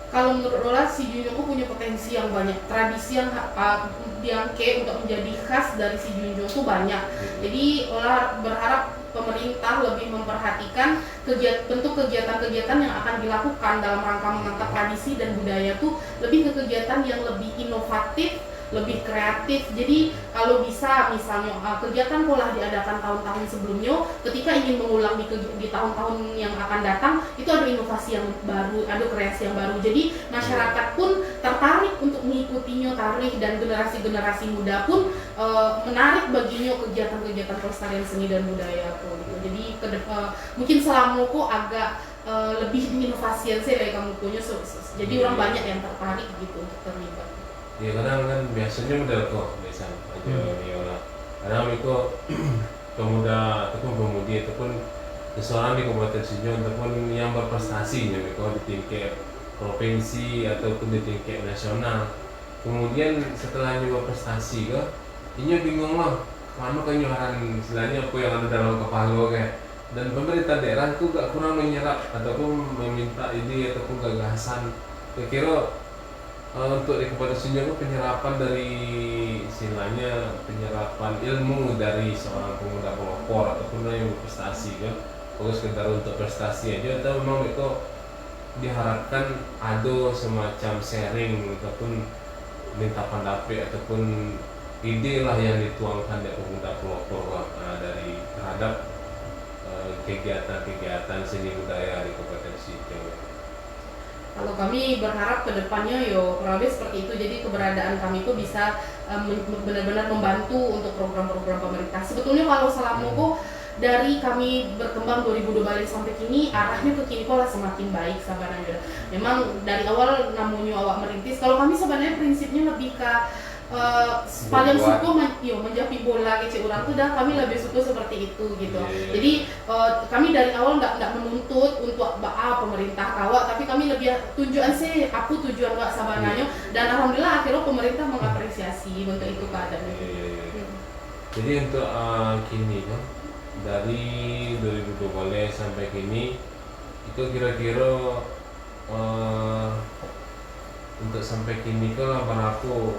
Kalau menurut Lola, si Junjong punya potensi yang banyak. Tradisi yang diangke untuk menjadi khas dari si Junjong itu banyak. Jadi Lola berharap pemerintah lebih memperhatikan bentuk kegiatan-kegiatan yang akan dilakukan dalam rangka mengangkat tradisi dan budaya itu lebih ke kegiatan yang lebih inovatif, lebih kreatif. Jadi kalau bisa misalnya kegiatan pola diadakan tahun-tahun sebelumnya, ketika ingin mengulang di tahun-tahun yang akan datang, itu ada inovasi yang baru, ada kreasi yang baru. Jadi masyarakat pun tertarik untuk mengikutinya, tarikh, dan generasi-generasi muda pun menarik baginya kegiatan-kegiatan pelestarian seni dan budaya pun. Gitu. Jadi mungkin selama kok agak lebih diinovasikan sih dari kamu punya, jadi orang banyak yang tertarik gitu untuk terlibat. Ya kadang kan biasanya model kok biasa aja orang. Kadang itu pemuda ataupun pemudi ataupun seseorang di Kabupaten Sijong ataupun yang berprestasi ya di tingkat provinsi ataupun di tingkat nasional. Kemudian setelah nyoba prestasi ini bingung lah mana kenyuaran istilahnya apa yang ada dalam kepala kayak. Dan pemerintah daerah itu gak kurang menyerap ataupun meminta ide ataupun gagasan. Kira-kira untuk di Kabupaten Sijong penyerapan dari istilahnya penyerapan ilmu dari seorang pemuda pelopor ataupun yang berprestasi bukan sekedar untuk prestasi aja, atau memang itu diharapkan ada semacam sharing ataupun minta pendapat ataupun ide lah yang dituangkan dari pemuda pelopor dari terhadap kegiatan-kegiatan seni budaya di Kabupaten Sijong. Kalau kami berharap ke depannya kurang lebih seperti itu. Jadi keberadaan kami itu bisa benar-benar membantu untuk program-program pemerintah. Sebetulnya kalau selama dari kami berkembang 2012 sampai kini, arahnya ke kini lah semakin baik sebenarnya. Memang dari awal namanya awak merintis, kalau kami sebenarnya prinsipnya lebih ke paling suka menjapi bola kecil orang tuh, dan kami lebih suka seperti itu gitu. Jadi kami dari awal nggak menuntut untuk pemerintah kawak, tapi kami lebih tunjukkan sih apa tujuan wak sabananya, dan alhamdulillah akhirnya pemerintah mengapresiasi untuk itu keadaannya. Jadi untuk kini dari 2012 sampai kini itu kira-kira untuk sampai kini kalau berapa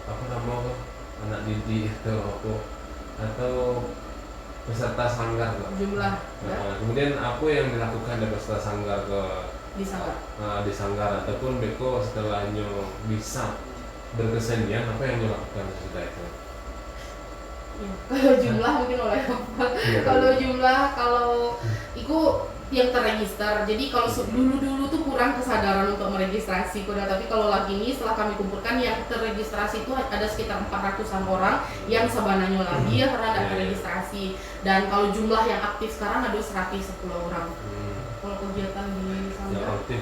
apa nama anak didik itu atau peserta sanggar jumlah kemudian apa yang dilakukan dari peserta sanggar di sanggar ataupun beko setelahnya bisa berkesenian, apa yang dilakukan sesudah itu? Kalau jumlah mungkin oleh kalau jumlah itu yang terregister. Jadi kalau dulu tuh kurang kesadaran untuk meregistrasi kuda, tapi kalau lagi ini setelah kami kumpulkan yang terregistrasi itu ada sekitar 400-an orang yang sebenarnya lagi karena ada terregistrasi. Dan kalau jumlah yang aktif sekarang ada 110 orang. Kalau kegiatan di sanggar yang aktif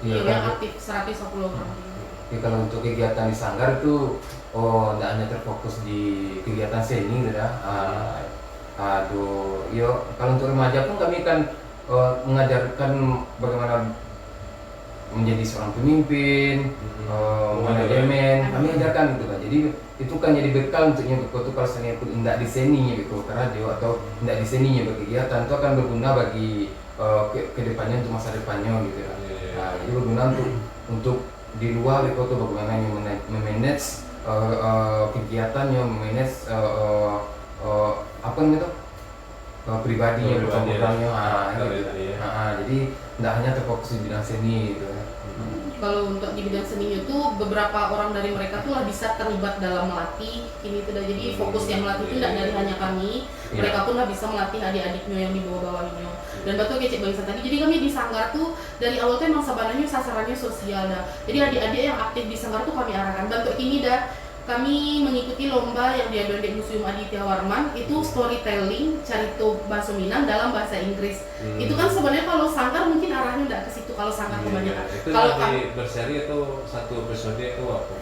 yang aktif 110 orang. Ya, kalau untuk kegiatan di sanggar itu tidak hanya terfokus di kegiatan seni gitu ya. Kalau untuk remaja pun kami kan mengajarkan bagaimana menjadi seorang pemimpin, manajemen, kami ajarkan gitu kan. Jadi itu kan jadi bekal untuknya betul kalau seni pun tidak di seninya gitu ke radio atau tidak di seninya berkegiatan, itu akan berguna bagi kedepannya untuk masa depannya gitu ya. Jadi berguna untuk di luar itu tuh bagaimana memanage kegiatannya, memanage apa namanya pribadinya, programnya, jadi tidak hanya terfokus di bidang seni gitu. Kalau untuk di bidang seni itu beberapa orang dari mereka tuh lah bisa terlibat dalam melatih ini tidak, jadi fokus yang melatih itu tidak dari hanya kami, mereka pun lah bisa melatih adik-adiknya yang di bawah-bawahnya. Dan betul kecik bangsa tadi, jadi kami di sanggar tuh dari awal tuh emang sebenarnya sasarannya sosial dah. Jadi adik-adik yang aktif di sanggar tuh kami arahkan. Dan untuk ini kami mengikuti lomba yang diadakan di Museum Aditya Warman, itu storytelling carito bahasa Minang dalam bahasa Inggris. Itu kan sebenarnya kalau sanggar mungkin arahnya tidak ke situ, kalau sanggar kebanyakan. Itu kalau berseri atau satu episode itu apa?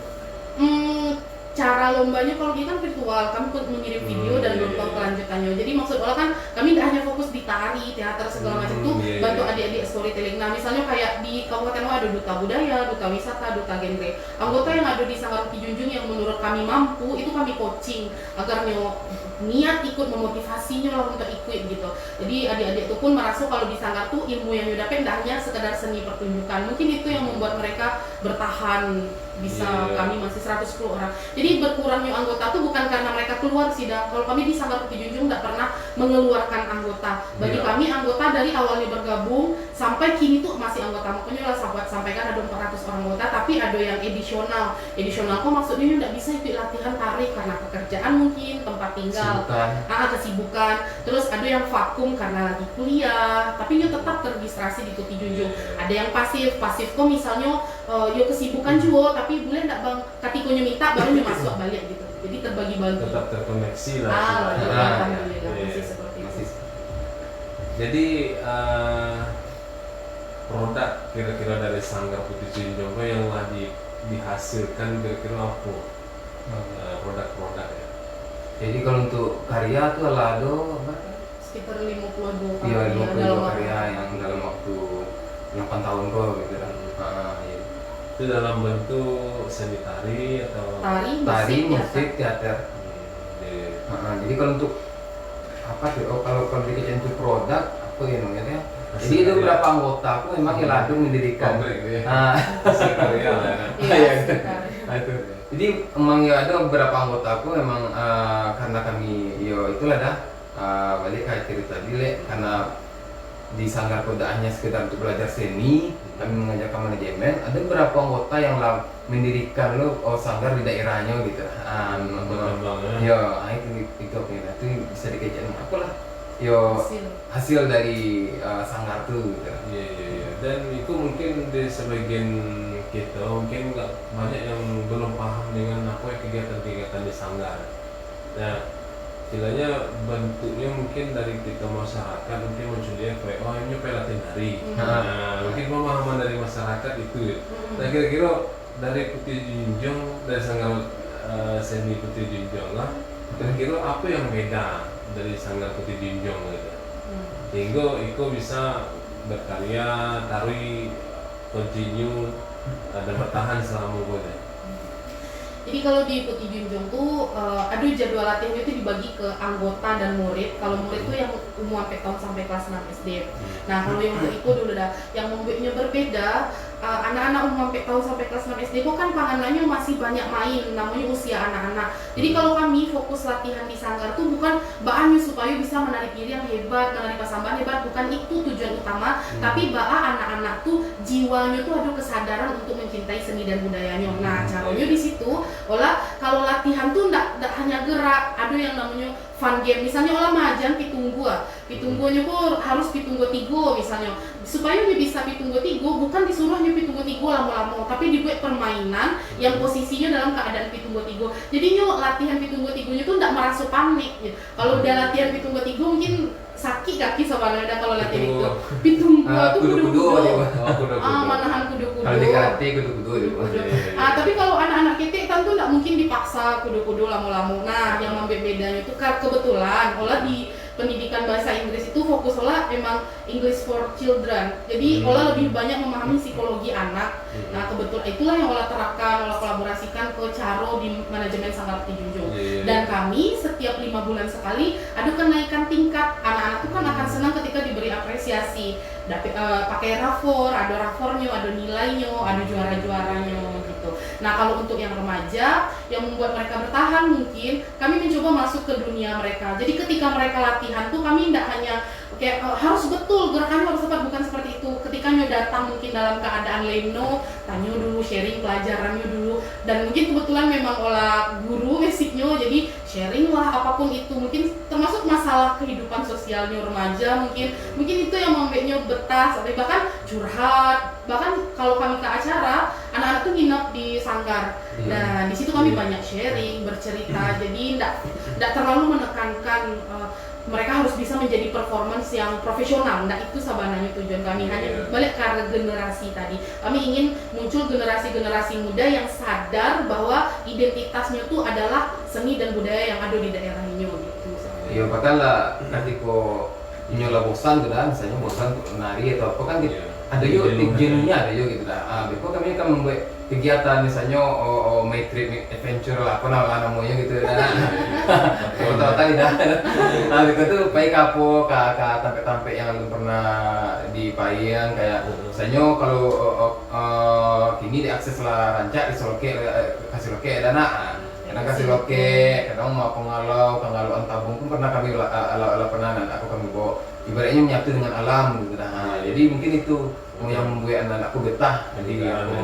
cara lombanya kalau kita kan virtual, kami pun mengirim video dan nonton kelanjutannya. Jadi maksud olah kan kami tidak hanya fokus di tari, teater segala macam itu, bantu adik-adik storytelling. Nah misalnya kayak di Kabupaten Wah ada duta budaya, duta wisata, duta genre. Anggota yang ada di Sanggar Putih Junjung yang menurut kami mampu itu kami coaching agar niat ikut, memotivasinya lah untuk ikut gitu. Jadi adik-adik itu pun merasa kalau di Sanggar tuh ilmu yang didapat tidak hanya sekedar seni pertunjukan. Mungkin itu yang membuat mereka bertahan bisa kami masih 110 orang. Jadi berkurangnya anggota tuh bukan karena mereka keluar sih dah. Kalau kami di Sanggar Putih Junjung tidak pernah mengeluarkan anggota. Bagi kami anggota dari awalnya bergabung sampai kini tuh masih anggota. Makanya lah sampaikan ada 400 orang anggota, tapi ada yang edisional. Edisional kok maksudnya tidak bisa ikut latihan tari karena pekerjaan mungkin, tempat tinggal, kesibukan. Terus ada yang vakum karena lagi kuliah, tapi dia tetap terregistrasi di Putih Junjung. Ada yang pasif kok misalnya yo kesibukan juga, tapi boleh enggak bang katikonya minta baru dia masuk balik gitu. Jadi terbagi-bagi. Tetap terkoneksi lah. Alhamdulillah masih seperti itu. Jadi produk kira-kira dari Sanggar Putih Junjung yang telah dihasilkan kira-kira apa produk-produknya? Jadi kalau untuk karya tuh ada sekitar 52 karya. Iya, 52 dalam karya yang dalam waktu 8 tahun kok gitu kan. Itu dalam bentuk seni tari atau tari, musik, teater. Jadi kalau untuk apa tuh? Kalau dikecil untuk produk apa ya namanya? Jadi itu beberapa anggota aku memang Iladung mendirikan. Itu. Jadi memang ya ada beberapa anggota aku memang karena kami itulah dah balik kayak cerita tadi karena di Sanggar tidak hanya sekedar untuk belajar seni, kami mengajarkan manajemen. Ada beberapa anggota yang mendirikan sanggar di daerahnya gitu. Itu bisa dikecil apalah. Hasil dari sanggar tuh gitu. Iya. Dan itu mungkin di sebagian kita mungkin nggak banyak yang belum paham dengan apa kegiatan-kegiatan di sanggar. Nah, istilahnya bentuknya mungkin dari kita masyarakat mungkin munculnya kayak ini pelatihan tari. Mungkin pemahaman dari masyarakat itu. Nah kira-kira dari Putih Junjung, dari Sanggar Seni Putih Junjung lah, kira-kira apa yang beda dari Sanggar Putih Junjung gitu? Sehingga itu bisa berkarya, tari, continue dan bertahan selama boleh. Jadi kalau di Putih Junjung tuh ada jadwal latihannya itu dibagi ke anggota dan murid. Kalau murid tuh yang umur tahun sampai kelas 6 SD. Nah kalau yang itu dulu dah, yang membuatnya berbeda. Anak-anak umur tahun sampai kelas 6 SD kok kan panganannya masih banyak main, namanya usia anak-anak. Jadi kalau kami fokus latihan di sanggar tuh bukan bahannya supaya bisa menarik diri yang hebat, menarik pasamban hebat, bukan itu tujuan utama. Tapi anak-anak tuh jiwanya tuh ada kesadaran untuk mencintai seni dan budayanya. Nah caranya di situ, kalau latihan tuh ndak hanya gerak, ada yang namanya fun game. Misalnya majan pitunggunya kok harus pitunggu 3 misalnya. Supaya dia bisa pitunggu 3, bukan disuruhnya pitunggu 3 lama-lama, tapi dibuat permainan yang posisinya dalam keadaan pitunggu 3. Jadi latihan pitunggu 3-nya tuh ndak merasa panik gitu. Kalau udah latihan pitunggu 3 mungkin sakit kaki sebenarnya kalau latihan itu. Pitunggu tuh kudu-kudu. Manahan kudu-kudu. Kalau di karate kudu-kudu. Tapi kalau anak-anak kita kan tuh nggak mungkin dipaksa kudu-kudu lama-lama. Nah, yang bedanya itu kebetulan di pendidikan bahasa Inggris itu fokus memang English for Children. Jadi lebih banyak memahami psikologi anak. Nah kebetulan itulah yang terapkan, kolaborasikan ke Caro di manajemen Sanggar Putih Junjung. Dan kami setiap 5 bulan sekali ada kenaikan tingkat. Anak-anak itu kan akan senang ketika diberi apresiasi. Pakai rapor, ada rapornya, ada nilainya, ada juara-juaranya gitu. Nah kalau untuk yang remaja yang membuat mereka bertahan mungkin kami mencoba masuk ke dunia mereka. Jadi ketika mereka latihan tuh kami tidak hanya harus betul gerakannya harus tepat, bukan seperti itu. Ketika datang mungkin dalam keadaan leno, tanya dulu, sharing pelajarannya dulu, dan mungkin kebetulan memang guru basicnya, jadi sharing lah apapun itu, mungkin termasuk masalah kehidupan sosialnya remaja, mungkin itu yang membuatnya betah, sampai bahkan curhat. Bahkan kalau kami ke acara, anak-anak tuh nginep di sanggar. Nah di situ kami banyak sharing, bercerita, jadi tidak terlalu menekankan mereka harus bisa menjadi performance yang profesional. Nah itu sabananya tujuan kami, hanya balik karena generasi tadi. Kami ingin muncul generasi-generasi muda yang sadar bahwa identitasnya tuh adalah seni dan budaya yang ada di daerah ini gitu. Iya, bahkan lah nanti kok nyola bosan tuh dah, misalnya bosan untuk menari atau apa kan ada yuk jenuhnya ada yuk gitu dah. Beko kami akan membuat kegiatan misalnya my trip adventure lah apa namanya gitu dah. Kota-kota dah. Nah beko tuh pai kapo ke tampek-tampek yang belum pernah dipayan kayak misalnya kalau kini diakses lah rancak di Soloke kasih loke ada nak. Kadang kasih loke, kadang mau pengalau tabung pun pernah kami ala pernah aku kami bawa ibaratnya menyatu dengan alam gitu nah. Jadi mungkin itu yang membuat anak-anakku betah jadi aku.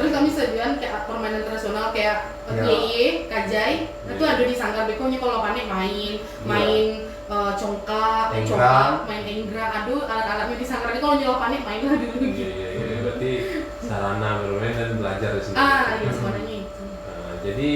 Terus kami sediakan kayak permainan tradisional kayak yeye, kajai, itu ada di Sanggar Bekonya kalau panik main congkak, main enggrang, aduh alat-alatnya di Sanggar itu kalau nyolok panik main lah dulu gitu. Iya, berarti sarana bermain dan belajar di sini. Iya sebenarnya itu. Jadi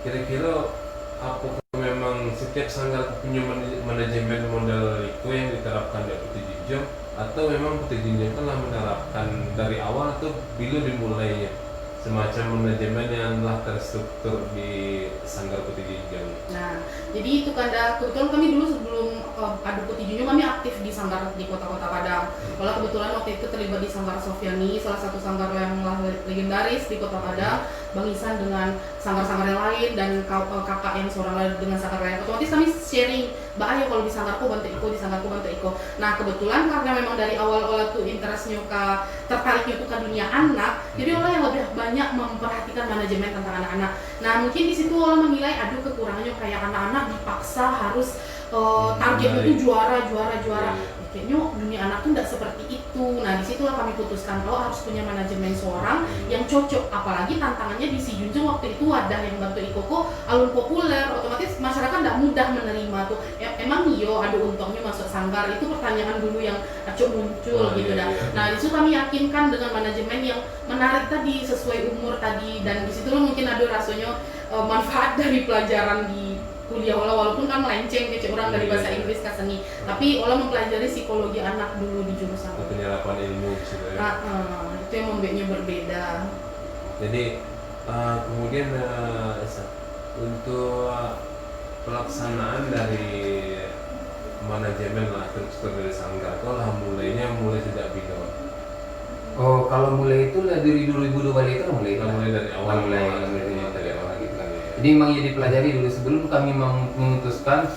kira-kira apakah memang setiap sanggar punya manajemen model Riko yang diterapkan di Putih Jinjong atau memang Putih Jinjong telah menerapkan dari awal atau bila dimulainya semacam manajemen yang telah terstruktur di Sanggar Putih Jinjong? Nah, jadi itu kebetulan kami dulu sebelum ada Putih Jinjong kami aktif di sanggar di kota-kota Padang. Kalau kebetulan waktu itu terlibat di Sanggar Sofiani, salah satu sanggar yang legendaris di kota Padang, Bang Isan dengan sanggar-sanggar yang lain dan kakak yang seorang lain dengan sanggar lain. Otomatis kami sharing, Mbak ayo kalau di sanggarku bantu Iko, di sanggarku bantu Iko. Nah kebetulan karena memang dari awal tuh interestnya tertariknya tuh ke dunia anak, jadi orang yang lebih banyak memperhatikan manajemen tentang anak-anak. Nah mungkin di situ orang menilai aduh kekurangannya kayak anak-anak dipaksa harus targetnya tuh juara. Kayaknya dunia anak tuh tidak seperti itu. Nah disitulah kami putuskan kalau harus punya manajemen seorang yang cocok. Apalagi tantangannya di Si Junjung waktu itu wadah yang bantu Ikoko alun populer, otomatis masyarakat tidak mudah menerima tuh. Emang iyo ada untungnya masuk sanggar, itu pertanyaan dulu yang acuk muncul gitu dah. Nah disitu kami yakinkan dengan manajemen yang menarik tadi sesuai umur tadi, dan disitulah mungkin ada rasanya manfaat dari pelajaran di kuliah walaupun kan melenceng kecil orang dari bahasa Inggris ke seni, tapi olah mempelajari psikologi anak dulu di jurusan penyerapan ilmu gitu ya. Itu yang membuatnya berbeda. Jadi kemudian untuk pelaksanaan dari manajemen lah struktur dari sanggar itu lah mulai sejak bila? Oh kalau mulai itu lah dari 2002 itu mulai dari awal dari awal gitu kan. Jadi memang ya dipelajari dulu sebelum kami memutuskan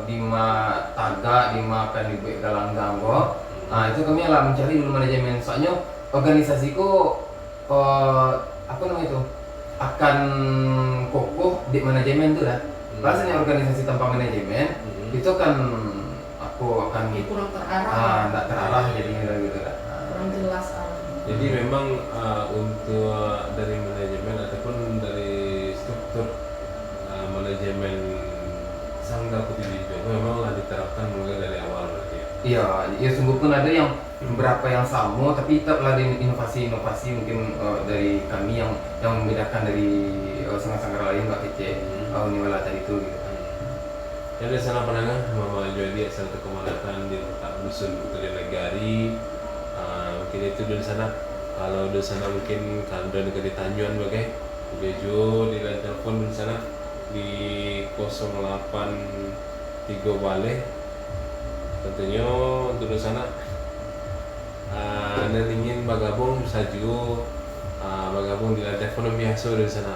Dima Taga, Dima akan dibuat dalam ganggo. Nah itu kami lah mencari dulu manajemen. Soalnya organisasiku apa namanya itu akan kokoh di manajemen tuh lah. Rasanya organisasi tanpa manajemen itu akan kurang terarah. Nggak terarah jadinya gitu lah. Kurang jelas Jadi memang untuk dari manajemen ataupun dari struktur manajemen Sanggar Putih Jinjong memanglah diterapkan mulai dari awal berarti ya? Iya, sungguh pun ada yang beberapa yang sama, tapi tetaplah ada inovasi-inovasi mungkin dari kami yang membedakan dari sanggar-sanggar lain Mbak Kece, Uniwala tadi itu gitu. Ya dari sana penangah Mama Jodi asal kekemalatan di letak dusun Putri Negari. Mungkin itu dari sana. Kalau dari sana mungkin kalau udah dekat di Tanjuan bagai Bejo di line telepon di sana di 083 Bale. Tentunya untuk di sana ingin bergabung bisa juga bergabung di line telepon biasa dari sana.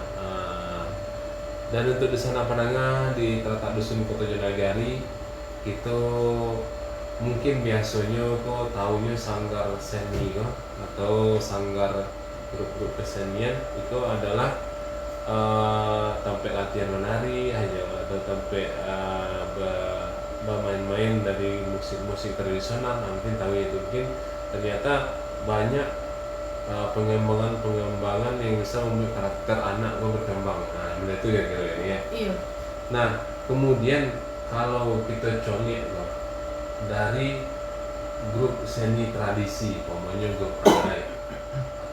Dan untuk di sana penangah di terletak dusun Kota Jonagari itu mungkin biasanya kok tahunya sanggar seni kok atau sanggar grup-grup kesenian itu adalah tampil latihan menari aja atau tampil bermain-main dari musik tradisional. Mungkin tahu itu mungkin ternyata banyak pengembangan yang bisa membuat karakter anak berkembang. Nah itu ya kira-kira ya. Iya. Nah kemudian kalau kita colek dari grup seni tradisi, umpamanya grup Adai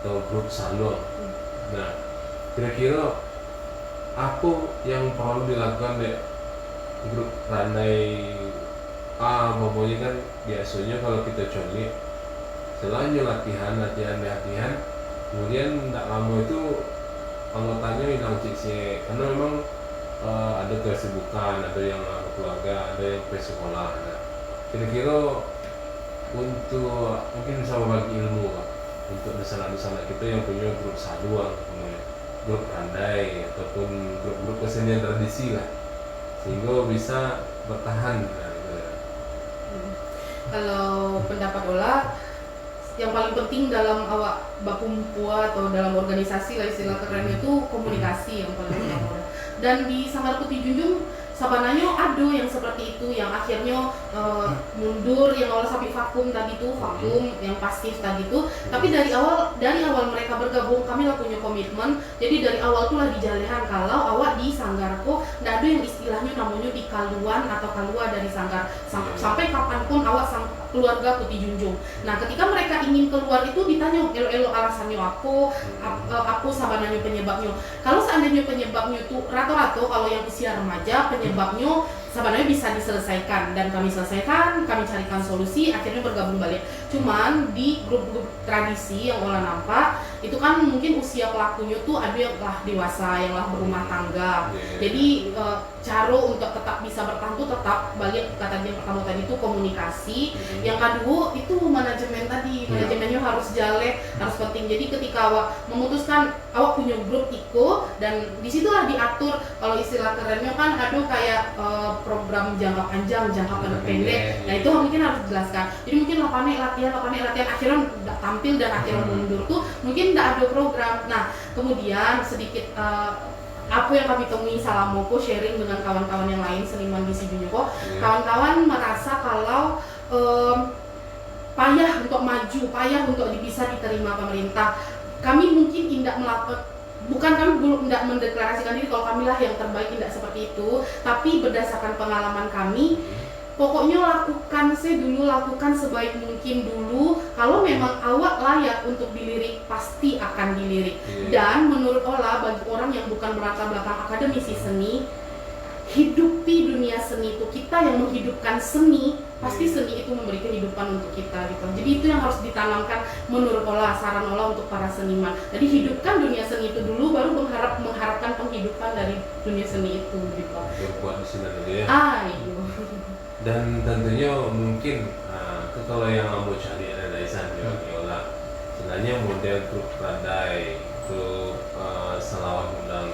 atau grup Salon. Nah, kira-kira apa yang perlu dilakukan deh grup Randai pokoknya kan biasanya kalau kita colik selain latihan, kemudian tidak lama itu anggotanya hilang cik karena memang ada kesibukan, ada yang keluarga, ada yang ke sekolah. Nah, kira-kira untuk mungkin bisa berbagi ilmu Pak, untuk desa-desa kita yang punya grup saluang, grup Randai ataupun grup-grup kesenian tradisi lah, sehingga bisa bertahan. Nah, gitu ya. Kalau pendapat Ola, yang paling penting dalam awak bakumpua atau dalam organisasi lah istilah keren itu komunikasi yang paling utama. Dan di Sanggar Putih Junjung sabananya ada yang seperti itu, yang akhirnya mundur, yang awal sampai vakum tadi tuh, vakum yang pasif tadi tuh. Tapi dari awal mereka bergabung, kami lah punya komitmen. Jadi dari awal tuh lah dijalihan kalau awak di Sanggarko nggak ada yang istilahnya namanya di kaluan atau kalua dari Sanggar sampai kapanpun awak keluarga Putih Junjung. Nah, ketika mereka ingin keluar itu ditanya elo-elo alasannya aku sabananya penyebabnya. Kalau seandainya penyebabnya itu rata-rata kalau yang usia remaja penyebabnya sebenarnya bisa diselesaikan dan kami selesaikan, kami carikan solusi, akhirnya bergabung balik. Cuman di grup-grup tradisi yang Ola nampak itu kan mungkin usia pelakunya tuh ada yang lah dewasa, yang lah berumah tangga. Jadi cara untuk tetap bisa bertahan tuh tetap balik kata yang pertama tadi itu komunikasi. Yang kedua itu manajemen tadi, manajemennya harus jalan, harus penting. Jadi ketika awak memutuskan awak punya grup Iko dan disitulah diatur kalau istilah kerennya kan ada kayak program jangka panjang, jangka pendek. Nah itu mungkin harus dijelaskan. Jadi mungkin lapannya latihan, akhirnya nggak tampil dan akhirnya mundur tuh mungkin nggak ada program. Nah kemudian sedikit apa yang kami temui Salamoko sharing dengan kawan-kawan yang lain seniman di Sibinyoko, kawan-kawan merasa kalau payah untuk maju, payah untuk bisa diterima pemerintah. Kami mungkin tidak melakukan, bukan kami belum tidak mendeklarasikan diri kalau kami lah yang terbaik, tidak seperti itu, tapi berdasarkan pengalaman kami, pokoknya lakukan sebaik mungkin dulu. Kalau memang awak layak untuk dilirik, pasti akan dilirik. Dan menurut Ola, bagi orang yang bukan berlatar belakang akademisi seni, hidupi dunia seni itu, kita yang menghidupkan seni, pasti seni itu memberi kehidupan untuk kita gitu. Jadi itu yang harus ditanamkan menurut Ola, saran Ola untuk para seniman. Jadi hidupkan dunia seni itu dulu, baru mengharapkan penghidupan dari dunia seni itu gitu. Berbuat di sini aja ya. Iya. Dan tentunya mungkin kalau yang mau cari ada Daisan ya Ola, sebenarnya model grup Radai, grup Selawat Undang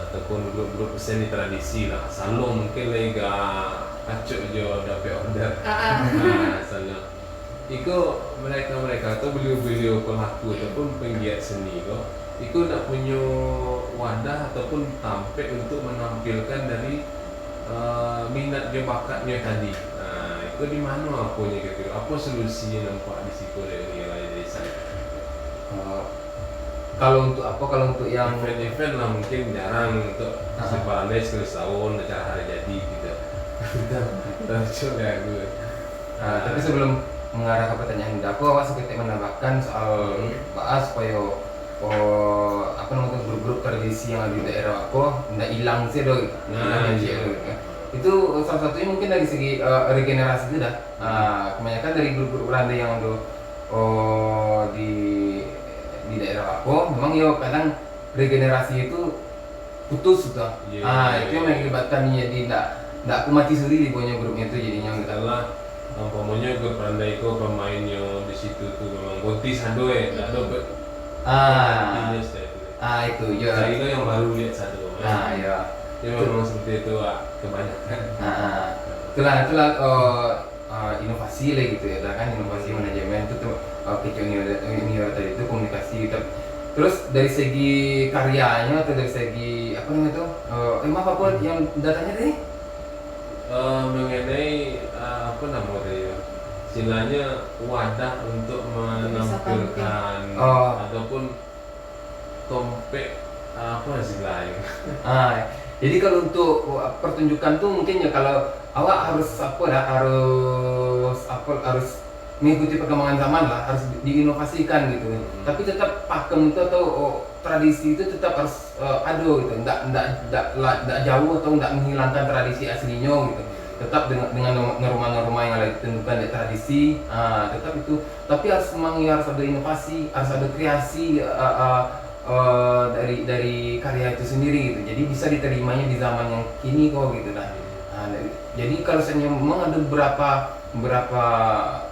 ataupun grup-grup seni tradisi lah, salong mungkin lega acuk jo dapat order. Salong. Iko mereka atau beliau-beliau pelaku ataupun penggiat seni iko nak punya wadah ataupun tampil untuk menampilkan dari minat dia bakatnya tadi. Nah, itu di mana apunya gitu. Apa solusinya nampak di situ dari desa? Kalau untuk yang event lah mungkin jarang untuk separannya sekali setahun acara hari jadi gitu. Coba gue. Tapi sebelum mengarah ke pertanyaan aku, awak sedikit menambahkan soal bahas supaya grup-grup tradisi yang ada di daerah aku nggak hilang sih dong. Itu salah satunya mungkin dari segi regenerasi itu dah. Kebanyakan dari grup-grup Randai yang ada di daerah aku memang ya kadang regenerasi itu putus sudah. Itu yang mengakibatkan jadi tidak aku mati sendiri punya grupnya itu jadinya setelah umpamanya grup Randai itu pemainnya di situ tuh memang ganti sado ya, tidak ada itu ya. Saya itu yang baru lihat satu. Ya. Ya memang seperti itu kebanyakan. Itulah inovasi lah gitu ya, kan inovasi manajemen itu tuh kecil tadi itu komunikasi gitu. Terus dari segi karyanya atau dari segi apa namanya itu maaf apa yang datanya tadi mengenai apa namanya tadi istilahnya wadah untuk menampilkan ataupun tompek apa istilahnya. Jadi kalau untuk pertunjukan tuh mungkin ya kalau awak harus mengikuti perkembangan zaman lah, harus diinovasikan gitu. Tapi tetap pakem itu atau tradisi itu tetap harus ada gitu, nggak jauh atau nggak menghilangkan tradisi aslinya gitu. Tetap dengan norma-norma yang ada ditentukan di tradisi, tetap itu. Tapi harus memang ya, harus ada inovasi, harus ada kreasi dari karya itu sendiri gitu. Jadi bisa diterimanya di zaman yang kini kok gitu lah. Jadi kalau saya memang ada beberapa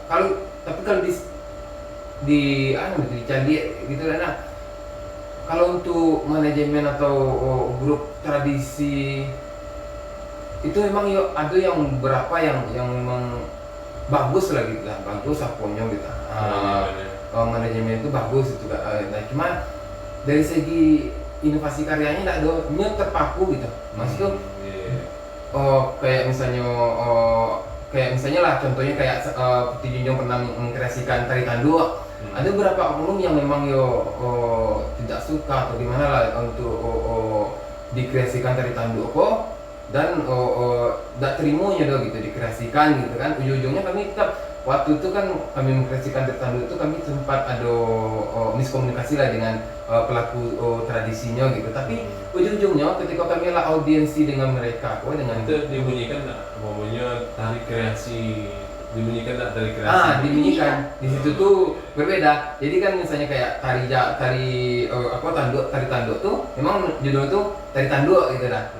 kalau dicari gitu lah. Kalau untuk manajemen atau grup tradisi itu memang ada yang beberapa yang memang bagus lah gitu lah, bagus aponya gitu. Manajemen itu bagus itu nah, cuma dari segi inovasi karyanya tidak ada terpaku gitu. Maksudnya kayak misalnya lah contohnya kayak Putri Junjung pernah mengkreasikan tari tanduk. Ada beberapa oknum yang memang tidak suka atau gimana lah untuk dikreasikan tari tanduk kok, dan tidak terimanya gitu dikreasikan gitu kan. Ujung-ujungnya kami tetap waktu itu kan kami mengkreasikan tari tanduk itu kami sempat ada miskomunikasi lah dengan pelaku tradisinya gitu. Tapi ujung-ujungnya ketika kami lah audiensi dengan mereka dengan itu dibunyikan nggak umumnya tari kreasi, dibunyikan nggak tari kreasi? Dibunyikan. Di situ tuh berbeda. Jadi kan misalnya kayak tari tanduk tuh memang judul tuh tari tanduk gitu dah.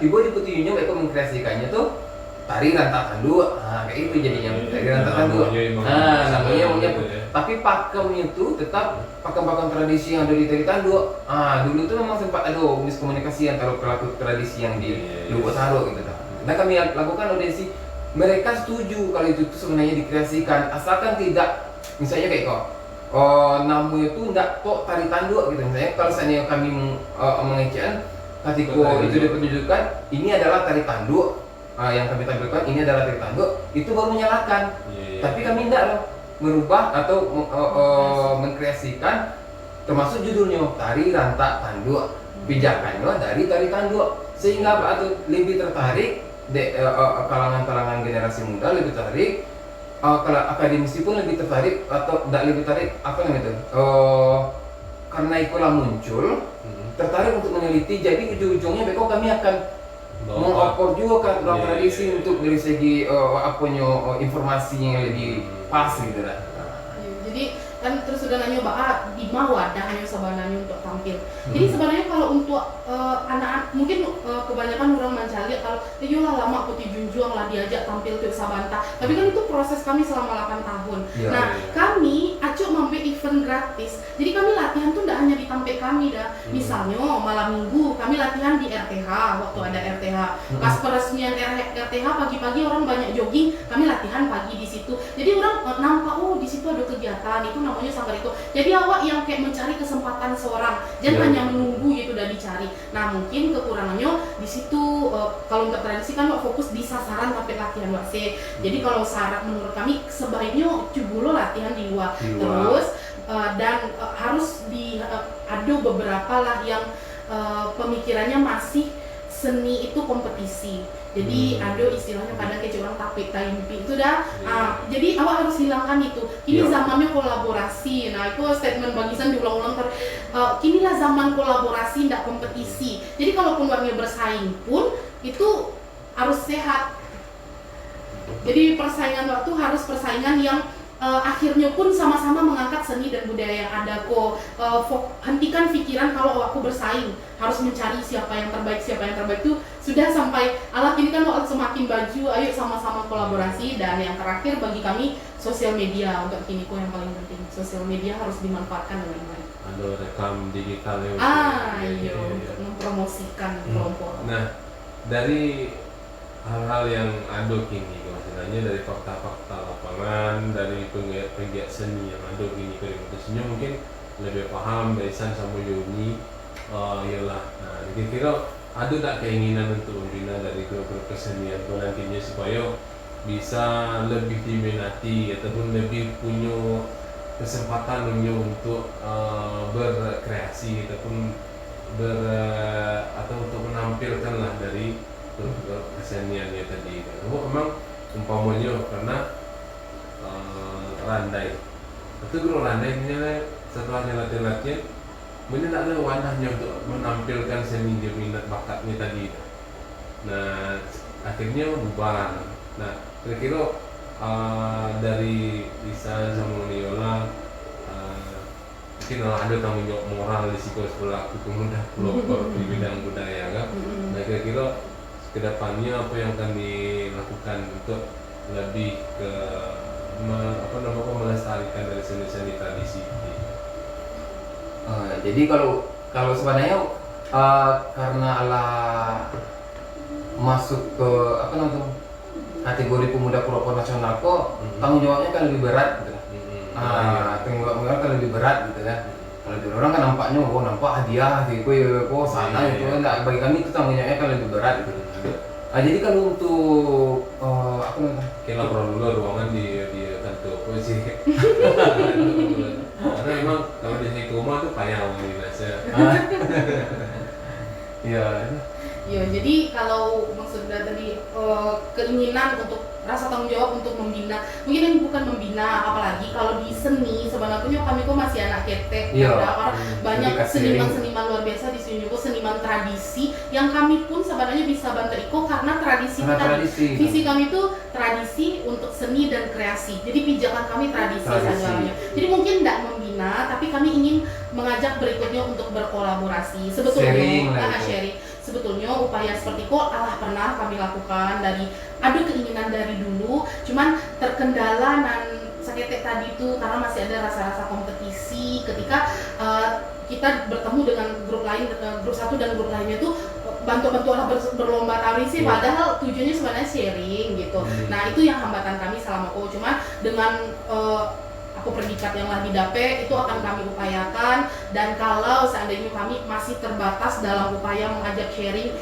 Tiba di Putri Junjung mereka mengkreasikannya tuh tari rantak tanduk. Kayak itu jadinya tari rantak tanduk. Namanya tapi pakemnya tuh tetap pakem-pakem tradisi yang ada di tari tanduk. Dulu tuh memang sempat ada miskomunikasi antara pelaku tradisi yang di Lubuk Saro gitu dah. Nah kami lakukan audiensi, mereka setuju kalau itu tuh sebenarnya dikreasikan, asalkan tidak misalnya kayak namanya itu tidak kok tari tanduk gitu. Misalnya kalau seandainya kami mengecekan ketika itu dipertunjukkan ini adalah tari tanduk, yang kami tampilkan ini adalah tari tanduk, itu baru menyalahkan. Tapi kami tidak merubah atau mengkreasikan termasuk judulnya tari rantak tanduk, pijakannya dari tari tanduk, sehingga atau lebih tertarik kalangan generasi muda lebih tertarik, kalau akademisi pun lebih tertarik atau tidak lebih tertarik karena itulah muncul tertarik untuk meneliti. Jadi ujung-ujungnya kami akan mengopor juga kan tradisi untuk dari segi informasi yang lebih pas gitu lah. Jadi kan terus udah nyoba di mau wadahnya sebenarnya untuk tampil. Jadi sebenarnya kalau untuk anak-anak mungkin kebanyakan orang mencari kalau yolah lama Putri Junjung lah diajak tampil ke Sabanta. Tapi kan itu proses kami selama 8 tahun. Kami acuk membuat event gratis. Jadi kami latihan tuh tidak hanya di tempat kami dah. Misalnya malam minggu kami latihan di RTH waktu ada RTH. Pas peresmian RTH pagi-pagi orang banyak jogging, kami latihan pagi di situ. Jadi orang nampak di situ ada kegiatan itu namanya sanggar itu. Jadi awak yang kayak mencari kesempatan seorang, jangan hanya menunggu gitu udah dicari. Nah mungkin kekurangannya di situ kalau untuk tradisi kan awak fokus di sasaran tapi latihan wase. Jadi kalau syarat menurut kami sebaiknya cubulo latihan di luar. Terus dan harus ada beberapa lah yang pemikirannya masih seni itu kompetisi. Jadi ada istilahnya kadang kayak orang tapik taimpi itu dah. Jadi awak harus hilangkan itu. Kini zamannya kolaborasi. Nah itu statement bagisan diulang-ulang kinilah zaman kolaborasi, tidak kompetisi. Jadi kalaupun warga bersaing pun itu harus sehat. Jadi persaingan waktu harus persaingan yang akhirnya pun sama-sama mengangkat seni dan budaya yang ada kok. Hentikan pikiran kalau aku bersaing harus mencari siapa yang terbaik itu sudah sampai alat ini kan semakin baju, ayo sama-sama kolaborasi. Dan yang terakhir bagi kami sosial media untuk kini kok yang paling penting, sosial media harus dimanfaatkan dengan baik. Ada rekam digital ya. Iya untuk mempromosikan kelompok. Nah dari hal-hal yang ada kini maksudnya dari fakta-fakta lapangan, dari penggiat seni yang ada gini kondisinya mungkin lebih paham dari San sama Yoni ialah. Nah kira-kira ada tak keinginan untuk membina dari grup-grup kesenian itu nantinya supaya bisa lebih diminati ataupun lebih punya kesempatan untuk berkreasi ataupun atau untuk menampilkan lah dari keseniannya tadi. Memang umpamanya karena randai. Itu grup randai misalnya setelah latihan, mungkin ada wadahnya untuk menampilkan seni dia minat bakatnya tadi. Nah akhirnya bubar. Nah kira-kira dari Isan sama Niola mungkin ada tanggung jawab moral risiko selaku pemuda pelopor di bidang budaya kan. Nah kira-kira kedepannya apa yang akan dilakukan untuk lebih ke melestarikan dari seni-seni tradisi. Jadi kalau sebenarnya karena Allah masuk ke kategori pemuda pelopor nasional kok tanggung jawabnya kan lebih berat gitu. Tanggung jawabnya kan lebih berat gitu kan. Kalau di orang kan nampaknya nampak hadiah sih kok sana gitu kan. Bagi kami itu tanggung jawabnya kan lebih berat gitu. Jadi kalau untuk Kita lapor dulu ruangan di kantor polisi. Karena memang kalau di sini ke rumah tuh payah ini biasa. Iya. Ya, jadi kalau maksudnya tadi keinginan untuk rasa tanggung jawab untuk membina, mungkin ini bukan membina, apalagi kalau di seni sebenarnya kami kok masih anak ketek, karena banyak seniman-seniman luar biasa di sini, seniman tradisi yang kami pun sebenarnya bisa bantu Iko karena tradisi visi kami itu tradisi untuk seni dan kreasi, jadi pijakan kami tradisi segalanya. Jadi mungkin tidak membina, tapi kami ingin mengajak berikutnya untuk berkolaborasi. Sebetulnya sharing. Sebetulnya upaya seperti itu pernah kami lakukan ada keinginan dari dulu, cuman terkendala dan sakit tadi itu karena masih ada rasa-rasa kompetisi ketika kita bertemu dengan grup lain, grup satu dan grup lainnya itu bantu-bantu orang berlomba tari sih, padahal tujuannya sebenarnya sharing gitu. Nah itu yang hambatan kami selama cuman dengan aku predikat yang lah didape itu akan kami upayakan, dan kalau seandainya kami masih terbatas dalam upaya mengajak sharing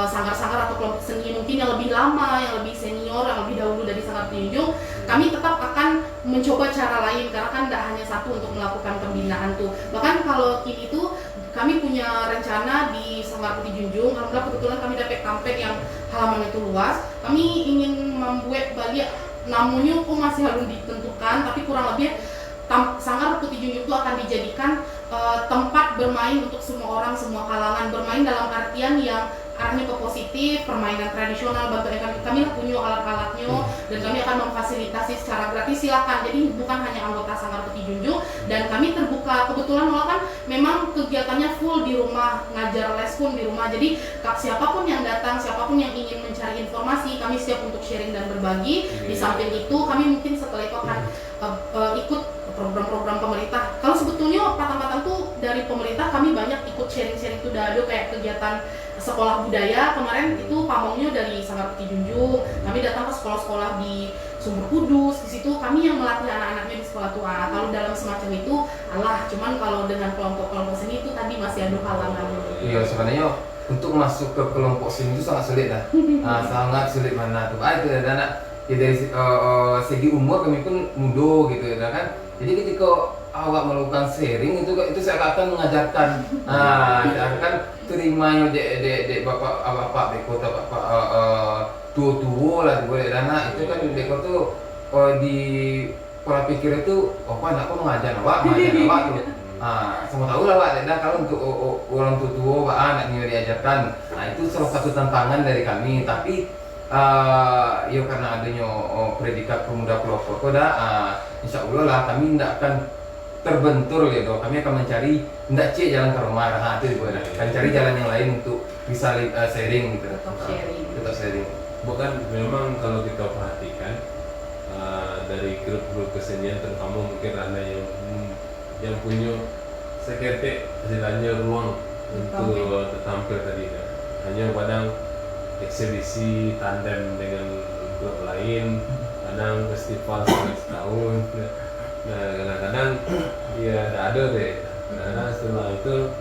sanggar-sanggar atau kelompok seni mungkin yang lebih lama, yang lebih senior, yang lebih dahulu dari Sanggar Tinjung, kami tetap akan mencoba cara lain karena kan tidak hanya satu untuk melakukan pembinaan tuh. Bahkan kalau kini itu kami punya rencana di Sanggar Putih Junjung, alhamdulillah kebetulan kami dapat kampek yang halaman itu luas. Kami ingin membuat balik namanya masih harus ditentukan, tapi kurang lebih Sanggar Putih Junjung itu akan dijadikan tempat bermain untuk semua orang, semua kalangan, bermain dalam artian yang arahnya ke positif, permainan tradisional, bantu kami punya alat-alatnya dan kami akan memfasilitasi secara gratis, silakan. Jadi bukan hanya anggota Sanggar Putih Junjung, dan kami terbuka, kebetulan kan memang kegiatannya full di rumah, ngajar les pun di rumah, jadi siapapun yang datang, siapapun yang ingin mencari informasi, kami siap untuk sharing dan berbagi. Di samping itu kami mungkin setelah itu akan ikut program-program pemerintah. Kalau sebetulnya patang-patang tuh dari pemerintah kami banyak ikut sharing-sharing itu, ada kayak kegiatan sekolah budaya kemarin itu pamongnya dari Sanggar Putih Junjung. Kami datang ke sekolah-sekolah di Sumber Kudus, di situ kami yang melatih anak-anaknya di sekolah tua. Kalau dalam semacam itu cuman kalau dengan kelompok-kelompok seni itu tadi masih ada halangan. Iya, sebenarnya untuk masuk ke kelompok seni itu sangat sulit lah. Sangat sulit mana tuh. Itu anak dari segi umur kami pun muda gitu ya kan. Jadi ketika awak melakukan sharing itu saya akan mengajarkan, akan terimanya dek bapak beko atau bapak tua lah boleh dana itu kan beko tuh di pola pikir itu anak kok mengajar awak tuh. Semua tahu lah Pak, dan kalau untuk orang tua anak ini diajarkan, itu salah satu tantangan dari kami. Tapi karena adanya predikat pemuda pelopor koda, insya Allah lah kami tidak akan terbentur gitu. Kami akan mencari tidak jalan ke rumah, itu juga akan cari jalan yang lain untuk bisa sharing gitu. Tetap sharing. Bukan, memang kalau kita perhatikan dari grup-grup kesenian, terutama mungkin ada yang punya seketik istilahnya ruang untuk tampil tadi kan. Hanya kadang eksibisi tandem dengan grup lain, kadang festival setahun. Nah kadang-kadang ya ada deh. Nah setelah itu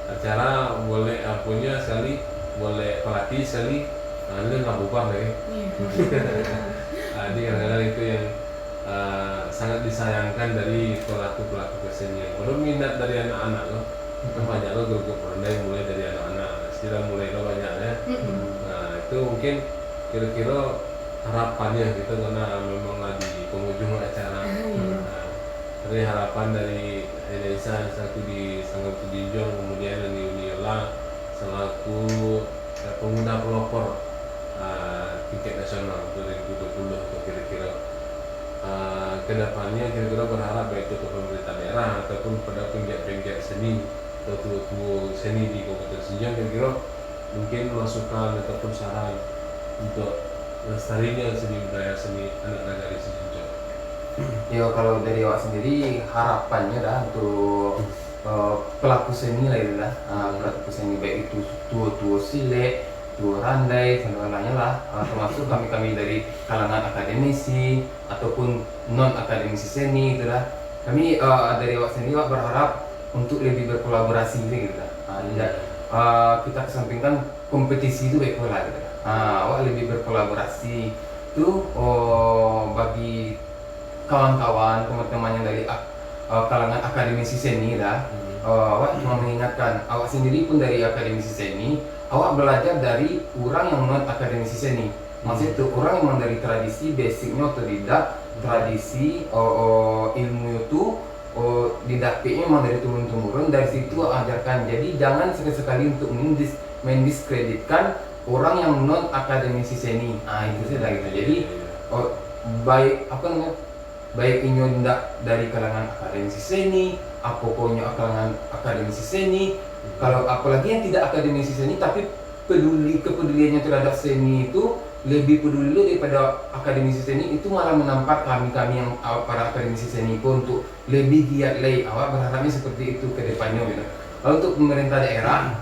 acara boleh punya sekali, boleh pelatih sekali, itu nggak bubar deh. Jadi kadang-kadang itu yang sangat disayangkan dari pelaku-pelaku kesenian. Kalau minat dari anak-anak loh, banyak loh grup pandai mulai dari anak-anak, sudah mulai lo banyaknya. Nah itu mungkin kira-kira harapannya gitu, karena memanglah di penghujung acara. Jadi harapan dari Desa selaku di Sanggar Tujinjong, kemudian dari Uniola selaku pengguna pelopor tingkat nasional 2020 atau kira-kira kedepannya kira-kira berharap baik itu ke pemerintah daerah ataupun pada penggiat-penggiat seni atau tua-tua seni di Kabupaten Sinjang, kira-kira mungkin masukan ataupun saran untuk lestarinya seni budaya seni anak nagari Sinjang. Ya kalau dari awak sendiri harapannya dah untuk pelaku seni lah itu dah, pelaku seni baik itu tua-tua silet, tua randai, segalanya lah, termasuk kami dari kalangan akademisi ataupun non akademisi seni itu dah. Kami dari awak sendiri awak berharap untuk lebih berkolaborasi gitu dah. Kita kesampingkan kompetisi itu baik pula gitu dah. Awak lebih berkolaborasi itu bagi kawan-kawan teman-teman yang dari kalangan akademisi seni dah. Awak cuma mengingatkan awak sendiri pun dari akademisi seni, awak belajar dari orang yang non akademisi seni. Maksudnya itu orang yang dari tradisi basicnya otodidak, tradisi ilmu itu didapatnya memang dari turun-temurun, dari situ ajarkan. Jadi jangan sekali-sekali untuk mendiskreditkan orang yang non akademisi seni. Itu saja gitu. Jadi baik apa namanya, baik inyo ndak dari kalangan akademisi seni, pokoknya kalangan akademisi seni, kalau apalagi yang tidak akademisi seni tapi kepeduliannya terhadap seni itu lebih peduli daripada akademisi seni, itu malah menampak kami yang para akademisi seni pun untuk lebih giat lagi. Awak berharapnya seperti itu ke depannya gitu. Lalu untuk pemerintah daerah,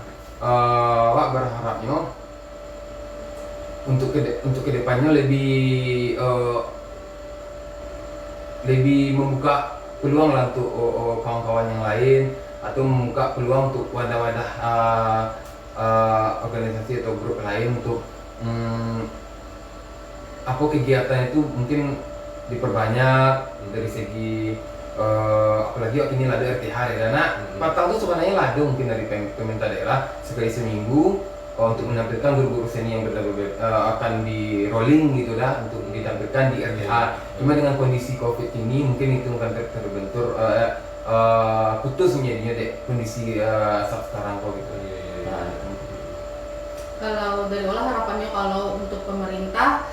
awak berharapnya untuk kedepannya lebih membuka peluang lah untuk kawan-kawan yang lain, atau membuka peluang untuk wadah-wadah organisasi atau grup lain untuk kegiatan itu mungkin diperbanyak dari segi apalagi waktu ini ada RTH ya dana patang itu sebenarnya ada mungkin dari pemerintah daerah sekali seminggu untuk menampilkan guru-guru seni yang akan di rolling gitu dah, untuk ditampilkan di RTH. Cuma dengan kondisi COVID ini mungkin itu akan terbentur putus menjadinya kondisi saat sekarang kok gitu. Kalau dari olah harapannya kalau untuk pemerintah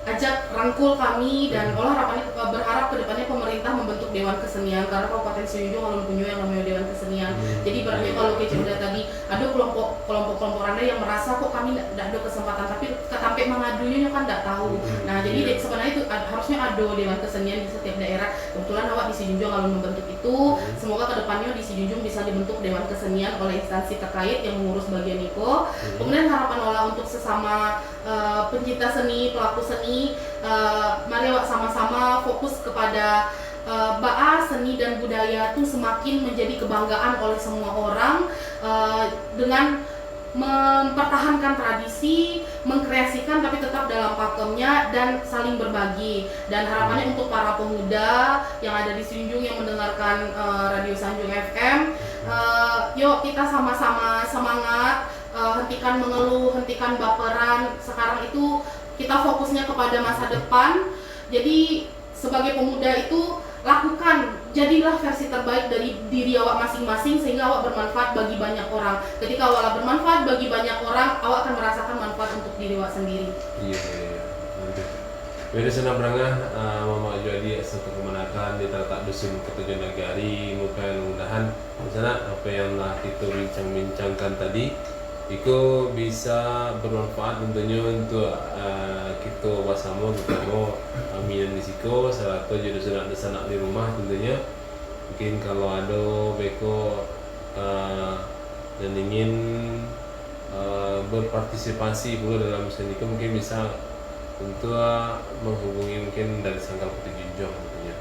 ajak rangkul kami, dan olah harapannya berharap kedepannya pemerintah membentuk Dewan Kesenian, karena Kabupaten Sinjung kalau punya yang namanya Dewan Kesenian. Jadi berarti kalau kita udah tadi ada kelompok randai yang merasa kok kami tidak ada kesempatan, tapi sampai mengadunya kan tidak tahu. Nah jadi sebenarnya itu harusnya ada Dewan Kesenian di setiap daerah. Kebetulan awak di Sinjung kalau membentuk itu, semoga kedepannya di Sinjung bisa dibentuk Dewan Kesenian oleh instansi terkait yang mengurus bagian itu. Kemudian harapan olah untuk sesama pencinta seni, pelaku seni, mari awak sama-sama fokus kepada bahwa seni dan budaya itu semakin menjadi kebanggaan oleh semua orang, dengan mempertahankan tradisi, mengkreasikan tapi tetap dalam pakemnya dan saling berbagi. Dan harapannya untuk para pemuda yang ada di Sinjung yang mendengarkan Radio Sanjung FM, yuk kita sama-sama semangat, hentikan mengeluh, hentikan baperan. Sekarang itu kita fokusnya kepada masa depan. Jadi sebagai pemuda itu lakukan, jadilah versi terbaik dari diri awak masing-masing sehingga awak bermanfaat bagi banyak orang. Ketika awak bermanfaat bagi banyak orang, awak akan merasakan manfaat untuk diri awak sendiri. Iya. Jadi senang berangah Mama Jadi satu kemenakan di terletak dusun Ketujuh Nagari. Mudah-mudahan misalnya apa yang lah kita bincang-bincangkan tadi itu bisa bermanfaat tentunya untuk kita bersama aminan di siko serta jadi sanak di rumah tentunya. Mungkin kalau ada beko dan ingin berpartisipasi pula dalam seni itu, mungkin bisa untuk menghubungi mungkin dari Sanggar Putih Jinjong tentunya.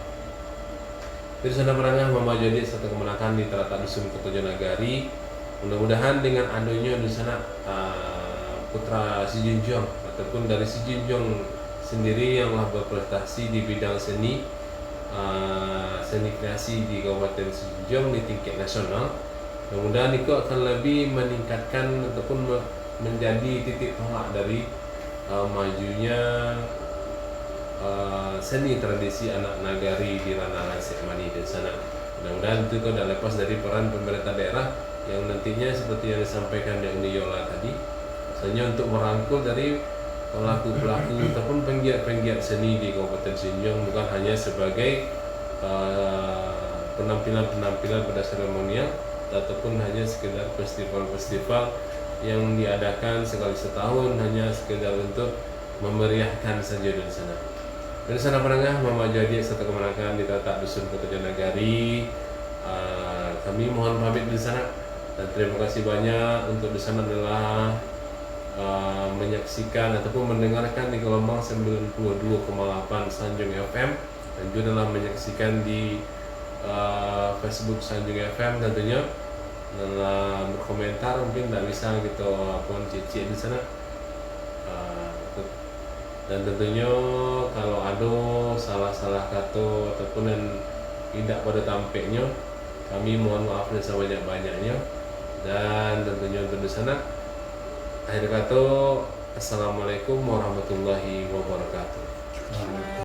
Jadi sana berangah Mama Jadi satu kemenakan di terletak dusun Ketujuh Nagari. Mudah-mudahan dengan adanya di sana putra Si Jinjong ataupun dari Si Jinjong sendiri yang berprestasi di bidang seni kreasi di Kabupaten Si Jinjong di tingkat nasional, mudah-mudahan itu akan lebih meningkatkan ataupun menjadi titik tolak dari majunya seni tradisi anak nagari di Ranangan Sekmani di sana. Mudah-mudahan itu tidak lepas dari peran pemerintah daerah yang nantinya seperti yang disampaikan Yang Yola tadi, misalnya untuk merangkul dari pelaku-pelaku ataupun penggiat-penggiat seni di Kabupaten Sintang, bukan hanya sebagai penampilan-penampilan pada seremonial ataupun hanya sekedar festival-festival yang diadakan sekali setahun hanya sekedar untuk memeriahkan saja di sana. Dari sana penengah Mama Jadi satu kemenangan di Tatak Dusun Kertojanagari. Kami mohon pamit di sana dan terima kasih banyak untuk di sana adalah menyaksikan ataupun mendengarkan di gelombang 92,8 Sanjung FM dan juga dalam menyaksikan di Facebook Sanjung FM tentunya. Dalam berkomentar mungkin tidak bisa gitu pun cici di sana. Dan tentunya kalau ada salah-salah kata ataupun yang tidak pada tampaknya, kami mohon maaf dan sebanyak-banyaknya. Dan tentunya untuk di sana akhir kata, Assalamualaikum warahmatullahi wabarakatuh.